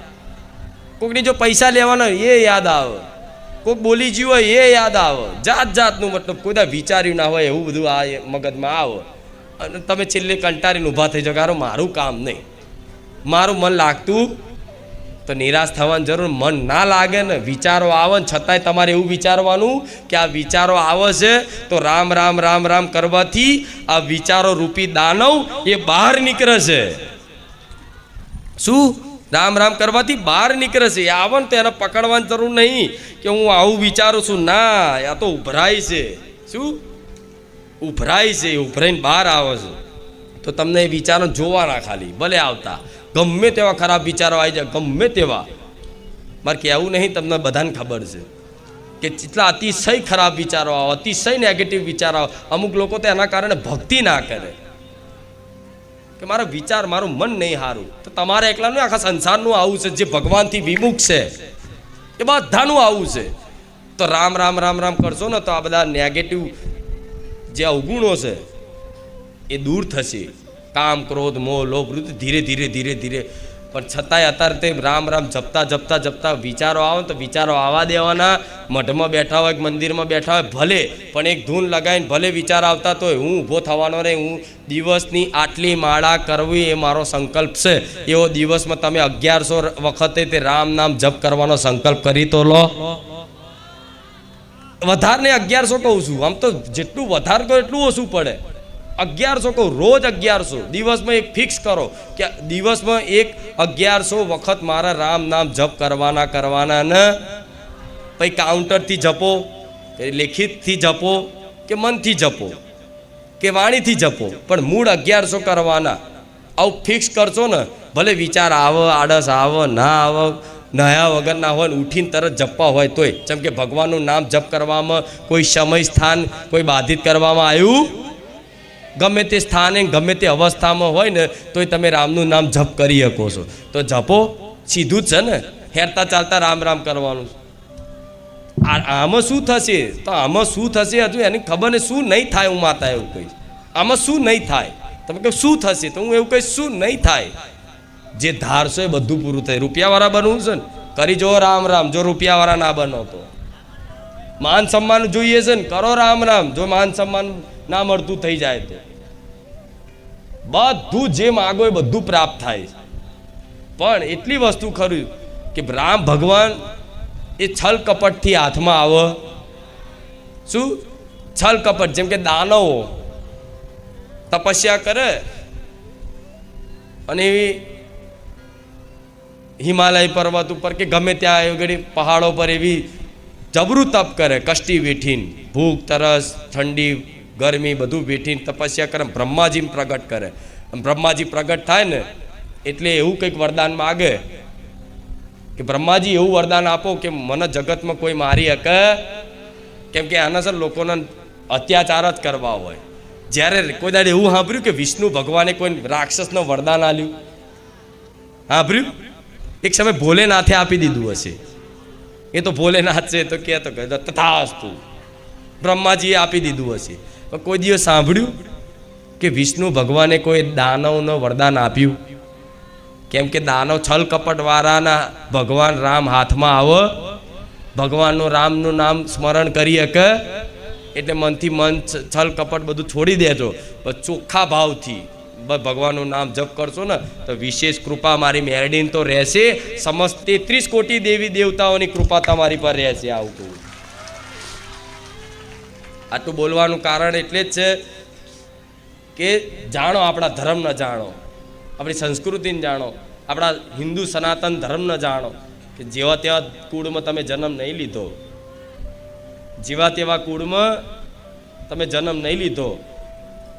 કોકની જો પૈસા લેવાના હોય એ યાદ આવે, કોઈક બોલી જ્યું હોય એ યાદ આવે, જાત જાતનું મતલબ કોઈ વિચાર્યું ના હોય એવું બધું આ મગજમાં આવે અને તમે છેલ્લે કંટાળીને ઊભા થઈ જાઓ કે મારું કામ નહીં, મારું મન લાગતું તો નિરાશ થવાની જરૂર. મન ના લાગે ને વિચારો આવે ને છતાંય તમારે એવું વિચારવાનું કે આ વિચારો આવે છે તો રામ રામ રામ રામ કરવાથી આ વિચારો રૂપી દાનવ એ બહાર નીકળે છે. શું? રામ રામ કરવાથી બહાર નીકળે છે. એ આવે ને તો એને પકડવાની જરૂર નહીં કે હું આવું વિચારું છું. ના, આ તો ઉભરાય છે. શું ઉભરાય છે? ઉભરાઈને બહાર આવે છે. તો તમને એ વિચારો જોવાના, ખાલી ભલે આવતા ગમે તેવા ખરાબ વિચારો આવી જાય, ગમે તેવા. મારે કહેવું નહીં, તમને બધાને ખબર છે કે જેટલા અતિશય ખરાબ વિચારો આવે, અતિશય નેગેટિવ વિચારો આવે. અમુક લોકો તો એના કારણે ભક્તિ ના કરે કે મારો વિચાર, મારું મન નહીં સારું. તો તમારે એકલાનું આખા સંસારનું આવું છે. જે ભગવાનથી વિમુખ છે એ બધાનું આવું છે. તો રામ રામ રામ રામ કરશો ને તો આ બધા નેગેટિવ જે અવગુણો છે એ દૂર થશે. કામ, ક્રોધ, મોહ, લોભ, વૃત્તિ ધીરે ધીરે ધીરે ધીરે. પણ છતાંય અત્યારે તે રામ રામ જપતા જપતા જપતા વિચારો આવે તો વિચારો આવવા દેવાના. મઠમાં બેઠા હોય કે મંદિરમાં બેઠા હોય ભલે, પણ એક ધૂન લગાવીને ભલે વિચાર આવતા તો હું ઊભો થવાનો રહે. હું દિવસની આટલી માળા કરવી એ મારો સંકલ્પ છે. એવો દિવસમાં તમે 1100 વખતે તે રામ નામ જપ કરવાનો સંકલ્પ કરી તો લો. વધારે ને 1100 કહું છું, આમ તો જેટલું વધારે કરો એટલું ઓછું પડે. 1100 કહું, રોજ 1100. દિવસમાં એક ફિક્સ કરો કે દિવસમાં એક 1100 વખત મારા રામ નામ જપ કરવાના ને. પછી કાઉન્ટરથી જપો, કે લેખિતથી જપો, કે મનથી જપો, કે વાણીથી જપો, પણ મૂળ 1100 કરવાના. આવું ફિક્સ કરશો ને, ભલે વિચાર આવે, આળસ આવે, ના આવે, નયા વગર ના હોય ને ઉઠીને તરત જપવા હોય તોય. જેમ કે ભગવાનનું નામ જપ કરવામાં કોઈ સમય સ્થાન કોઈ બાધિત કરવામાં આવ્યું? ગમે તે સ્થાને ગમે તે અવસ્થામાં હોય ને તોય તમે રામનું નામ જપ કરી શકો છો. તો જપો, સીધું જ છે ને, હેરતા ચાલતા રામ રામ કરવાનું. આમાં શું થશે? તો આમાં શું થશે હજુ એની ખબર ને. શું નહીં થાય, હું માતા એવું કહીશ. આમાં શું નહીં થાય? તમે કહો શું થશે? તો હું એવું કહીશ શું નહીં થાય. જે ધારશો એ બધું પૂરું થાય. રૂપિયાવાળા બનવું છે ને, કરી જો રામ રામ. જો રૂપિયાવાળા ના બનો તો માન સન્માન જોઈએ છે ને, કરો રામ રામ. જો માન સન્માન ના મળતું થઈ જાય તો બધું જે માગો એ બધું પ્રાપ્ત થાય. પણ એટલી વસ્તુ ખરું કે રામ ભગવાન એ છલ કપટથી હાથમાં આવે. શું છલ કપટ? જેમ કે દાનવો તપસ્યા કરે અને એવી હિમાલય પર્વત ઉપર કે ગમે ત્યાં આગળ પહાડો પર એવી જબરું તપ કરે, કષ્ટી વેઠીને, ભૂખ, તરસ, ઠંડી, ગરમી બધું વેઠીને તપસ્યા કરે. બ્રહ્માજી પ્રગટ કરે. બ્રહ્માજી પ્રગટ થાય ને એટલે એવું કંઈક વરદાન માગે કે બ્રહ્માજી એવું વરદાન આપો કે મને જગતમાં કોઈ મારી શકે. કેમ કે આના સર લોકોના અત્યાચાર જ કરવા હોય. જ્યારે કોઈ દાડે એવું સાંભળ્યું કે વિષ્ણુ ભગવાને કોઈ રાક્ષસનો વરદાન આપ્યું? સાંભળ્યું? એક સમય ભોલેનાથે આપી દીધું હશે. એ તો ભોલેનાથ છે તો કે તથાસ્તુ, બ્રહ્માજીએ આપી દીધું હશે. પણ કોઈ દિવસ સાંભળ્યું કે વિષ્ણુ ભગવાને કોઈ દાનવનો વરદાન આપ્યું? કેમ કે દાનવ છલ કપટ વાળાના ભગવાન રામ હાથમાં આવે. ભગવાનનું રામનું નામ સ્મરણ કરી શકે એટલે મનથી મન છલ કપટ બધું છોડી દેજો. ચોખ્ખા ભાવથી ભગવાનનું નામ જપ કરશો ને તો વિશેષ કૃપા મારી મેરડીન તો રહેશે. સમસ્ત 33 કોટી દેવી દેવતાઓની કૃપા તમારી પર રહેશે. આવું કહું. આટલું બોલવાનું કારણ એટલે જ છે કે જાણો આપણા ધર્મને, જાણો આપણી સંસ્કૃતિને, જાણો આપણા હિન્દુ સનાતન ધર્મને જાણો કે જેવા તેવા કુળમાં તમે જન્મ નહીં લીધો, જેવા તેવા કુળમાં તમે જન્મ નહીં લીધો.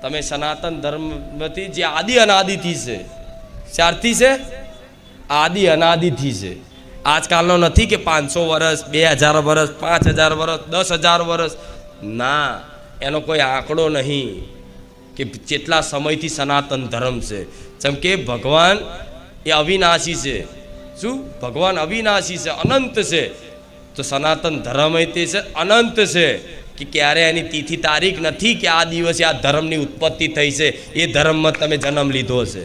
તમે સનાતન ધર્મથી જે આદિ અનાદિથી છે. ક્યારથી છે? આદિ અનાદિથી છે. આજકાલનો નથી કે 500 વર્ષ, 2000 વર્ષ, 5000 વર્ષ, 10,000 વર્ષ. ના, એનો કોઈ આંકડો નહીં કે કેટલા સમયથી સનાતન ધર્મ છે. જેમ કે ભગવાન એ અવિનાશી છે. શું? ભગવાન અવિનાશી છે, અનંત છે. તો સનાતન ધર્મ એ તે છે અનંત છે કે ક્યારે એની તિથિ તારીખ નથી કે આ દિવસે આ ધર્મની ઉત્પત્તિ થઈ છે. એ ધર્મમાં તમે જન્મ લીધો છે.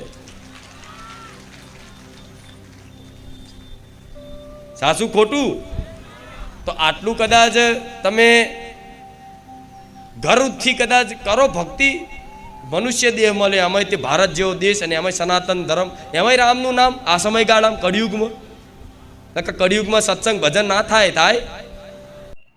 સાસુ ખોટું? તો આટલું કદાચ તમે ઘરથી કદાચ કરો ભક્તિ, મનુષ્ય દેહ મળે, એમાંય તે ભારત જેવો દેશ અને એમાંય સનાતન ધર્મ, એમાંય રામનું નામ આ સમયગાળામાં કળિયુગમાં. કળિયુગમાં સત્સંગ ભજન ના થાય.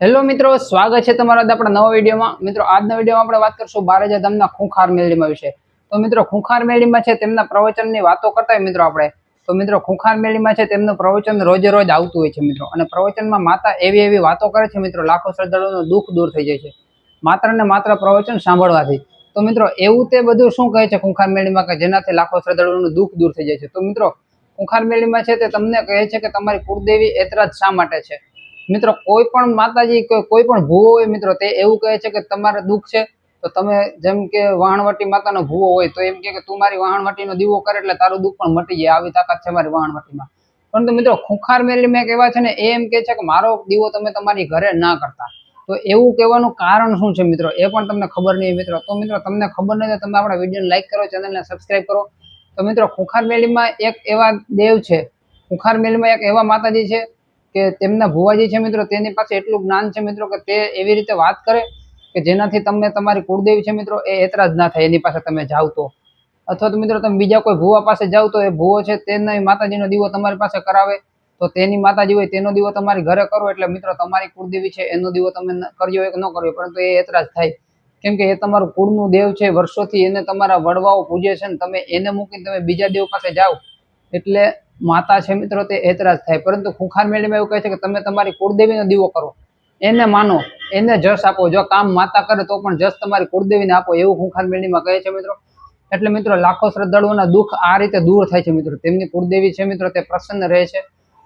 હેલો મિત્રો, સ્વાગત છે તમારા આપણા નવા વિડીયોમાં. મિત્રો આજના વિડીયોમાં આપણે વાત કરશું બારેજા ધામના ખૂંખાર મેળીમાં વિશે. તો મિત્રો ખૂંખાર મેળીમાં છે તેમના પ્રવચનની વાતો કરતા હોય મિત્રો આપણે. તો મિત્રો ખૂંખાર મેળીમાં છે તેમનું પ્રવચન રોજે રોજ આવતું હોય છે મિત્રો. અને પ્રવચનમાં માતા એવી વાતો કરે છે મિત્રો, લાખો શ્રદ્ધાળુઓનું દુઃખ દૂર થઈ જાય છે માત્ર ને માત્ર પ્રવચન સાંભળવાથી. તો મિત્રો એવું તે બધું શું કહે છે ખૂંખાર મેળીમાં કે જેનાથી લાખો શ્રદ્ધાળુઓનું દુઃખ દૂર થઈ જાય છે? તો મિત્રો ખૂંખાર મેળીમાં છે તે તમને કહે છે કે તમારી કુળદેવી એતરાજ શા માટે છે. મિત્રો કોઈ પણ માતાજી કોઈ પણ ભૂવો હોય મિત્રો, તે એવું કહે છે કે તમારે દુઃખ છે તો તમે જેમ કે વાહણવટી માતાનો ભૂવો હોય તો એમ કે તું મારી વાહણવટીનો દીવો કરે એટલે તારું દુઃખ પણ મટી જાય, આવી તાકાત છે મારી વાહણવટીમાં. પરંતુ મિત્રો ખૂંખાર મેળીમાં એક એવા છે ને, એ એમ કે છે કે મારો દીવો તમે તમારી ઘરે ના કરતા. તો એવું કહેવાનું કારણ શું છે મિત્રો, એ પણ તમને ખબર નહીં મિત્રો. તો મિત્રો તમને ખબર નહીં તો તમે આપણા વિડીયોને લાઈક કરો, ચેનલને સબસ્ક્રાઈબ કરો. તો મિત્રો ખૂંખાર મેળીમાં એક એવા દેવ છે, ખૂંખાર મેળીમાં એક એવા માતાજી છે કે તેમના ભુવાજી છે મિત્રો, તેની પાસે એટલું જ્ઞાન છે મિત્રો કે તે એવી રીતે વાત કરે કે જેનાથી તમને તમારી કુળદેવી છે મિત્રો એ એતરાજ ના થાય એની પાસે તમે જાવ તો. અથવા તો મિત્રો તમે બીજા કોઈ ભુવા પાસે જાવ તો એ ભુવો છે તેના માતાજીનો દીવો તમારી પાસે કરાવે, તો તેની માતાજી હોય તેનો દીવો તમારી ઘરે કરો એટલે મિત્રો તમારી કુળદેવી છે એનો દીવો તમે કરજો કે ન કરજો, પરંતુ એ એતરાજ થાય. કેમ કે એ તમારું કુળનું દેવ છે, વર્ષોથી એને તમારા વડવાઓ પૂજે છે, ને તમે એને મૂકીને તમે બીજા દેવ પાસે જાઓ એટલે માતા છે મિત્રો તે એતરાજ થાય. પરંતુ ખૂંખાર મેળીમાં એવું કહે છે કે તમે તમારી કુળદેવીનો દીવો કરો, એને માનો, એને જશ આપો. જો કામ માતા કરે તો પણ જશ તમારી કુળદેવીને આપો, એવું ખૂંખાર મેળીમાં કહે છે મિત્રો. એટલે મિત્રો લાખો શ્રદ્ધાળુઓના દુઃખ આ રીતે દૂર થાય છે મિત્રો. તેમની કુળદેવી છે મિત્રો તે પ્રસન્ન રહે છે,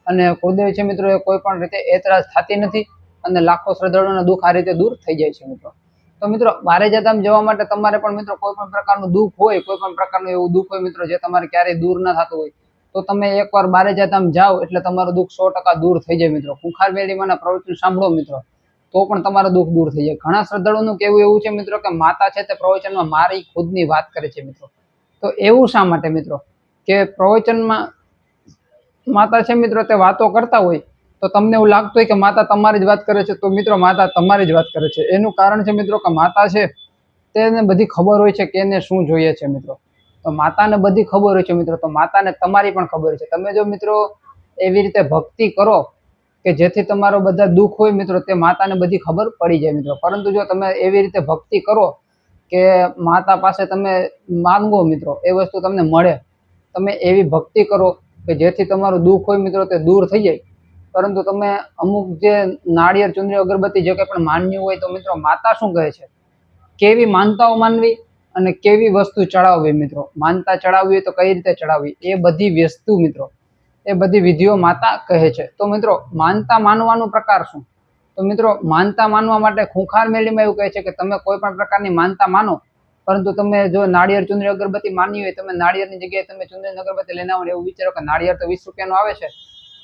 અને કુળદેવી છે મિત્રો એ કોઈ પણ રીતે એતરાજ થતી નથી, અને લાખો શ્રદ્ધાળુઓના દુઃખ આ રીતે દૂર થઈ જાય છે મિત્રો. તો મિત્રો બારેજા ધામ જવા માટે તમારે પણ મિત્રો કોઈ પણ પ્રકારનું દુઃખ હોય, કોઈ પણ પ્રકારનું એવું દુઃખ હોય મિત્રો જે તમારે ક્યારેય દૂર ના થતું હોય, તો તમે એકવાર બારેજા ધામ જાઓ એટલે તમારું દુઃખ 100% દૂર થઈ જાય મિત્રો. ખૂંખાર મેળીમાંના પ્રવચન સાંભળો મિત્રો તો પણ તમારું દુઃખ દૂર થઈ જાય. ઘણા શ્રદ્ધાળુઓનું કહેવું એવું છે મિત્રો કે માતા છે તે પ્રવચનમાં મારી ખુદની વાત કરે છે મિત્રો. તો એવું શા માટે મિત્રો કે પ્રવચનમાં માતા છે મિત્રો તે વાતો કરતા હોય તો તમને એવું લાગતું હોય કે માતા તમારી જ વાત કરે છે, તો મિત્રો માતા તમારી જ વાત કરે છે. એનું કારણ છે મિત્રો કે માતા છે તેને બધી ખબર હોય છે કે એને શું જોઈએ છે મિત્રો. તો માતાને બધી ખબર હોય છે મિત્રો, તો માતાને તમારી પણ ખબર છે. તમે જો મિત્રો એવી રીતે ભક્તિ કરો કે જેથી તમારો બધા દુઃખ હોય મિત્રો તે માતાને બધી ખબર પડી જાય મિત્રો. પરંતુ જો તમે એવી રીતે ભક્તિ કરો કે માતા પાસે તમે માંગો મિત્રો એ વસ્તુ તમને મળે, તમે એવી ભક્તિ કરો કે જેથી તમારું દુઃખ હોય મિત્રો તે દૂર થઈ જાય, પરંતુ તમે અમુક જે નાળિયેર, ચુંદડી, અગરબત્તી જે કંઈ પણ માન્યું હોય તો મિત્રો માતા શું કહે છે, કેવી માનતાઓ માનવી અને કેવી વસ્તુ ચડાવવી મિત્રો. માનતા ચડાવવી હોય તો કઈ રીતે ચડાવવી, એ બધી વસ્તુ મિત્રો, એ બધી વિધિઓ માતા કહે છે. તો મિત્રો માનતા માનવાનું પ્રકાર શું? તો મિત્રો માનતા માનવા માટે ખૂંખાર મેળીમાં એવું કહે છે કે તમે કોઈ પણ પ્રકારની માનતા માનો, પરંતુ તમે જો નાળિયેર, ચુંદડી, અગરબત્તી માની હોય, તમે નાળિયેરની જગ્યાએ તમે ચુંદડી, અગરબત્તી લઈને આવો, એવું વિચારો કે નાળિયેર તો 20 રૂપિયાનું આવે છે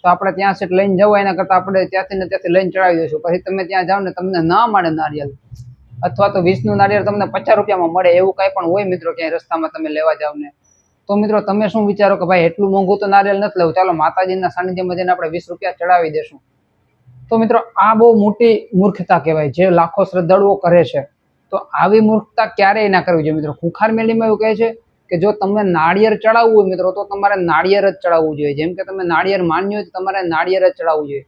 તો આપણે ત્યાં સેટ લઈને જવું, એના કરતાં આપણે ત્યાંથી ને ત્યાંથી લઈને ચડાવી દઈશું. પછી તમે ત્યાં જાઓ ને તમને ના મળે નાળિયેર, અથવા તો 20નું નાળિયેર તમને 50 રૂપિયામાં મળે, એવું કાંઈ પણ હોય મિત્રો ક્યાંય રસ્તામાં તમે લેવા જાવ ને, તો મિત્રો તમે શું વિચારો કે ભાઈ એટલું મોંઘું તો નારિયેળ નથી લેવું, ચાલો માતાજીના સાનિધ્યમાં જઈને આપણે 20 રૂપિયા ચડાવી દેશું. તો મિત્રો આ બહુ મોટી મૂર્ખતા કહેવાય જે લાખો શ્રદ્ધાળુઓ કરે છે. તો આવી મૂર્ખતા ક્યારેય ના કરવી જોઈએ મિત્રો. ખૂંખાર મેળીમાં એવું કહે છે કે જો તમે નાળિયેર ચડાવવું હોય મિત્રો તો તમારે નાળિયેર જ ચડાવવું જોઈએ. જેમ કે તમે નાળિયેર માન્યું હોય તો તમારે નાળિયેર જ ચડાવવું જોઈએ.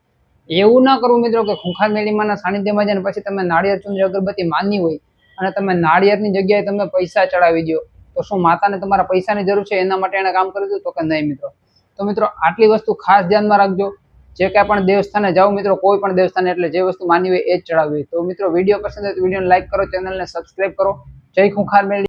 એવું ના કરવું મિત્રો કે ખૂંખાર મેળીમાંના સાનિધ્યમાં જઈને પછી તમે નાળિયેર, ચુંદડી, અગરબત્તી માની હોય અને તમે નાળિયેરની જગ્યાએ તમે પૈસા ચડાવી દો, તો શું માતાને તમારા પૈસાની જરૂર છે એના માટે એને કામ કરી દીધું? તો કે નહીં મિત્રો. તો મિત્રો આટલી વસ્તુ ખાસ ધ્યાનમાં રાખજો. જે કાંઈ પણ દેવસ્થાને જાઓ મિત્રો, કોઈ પણ દેવસ્થાને, એટલે જે વસ્તુ માનવી હોય એ જ ચડાવવી. તો મિત્રો વિડીયો પસંદ હોય તો વિડીયોને લાઈક કરો, ચેનલને સબસ્ક્રાઈબ કરો. જય ખૂંખાર મેળી.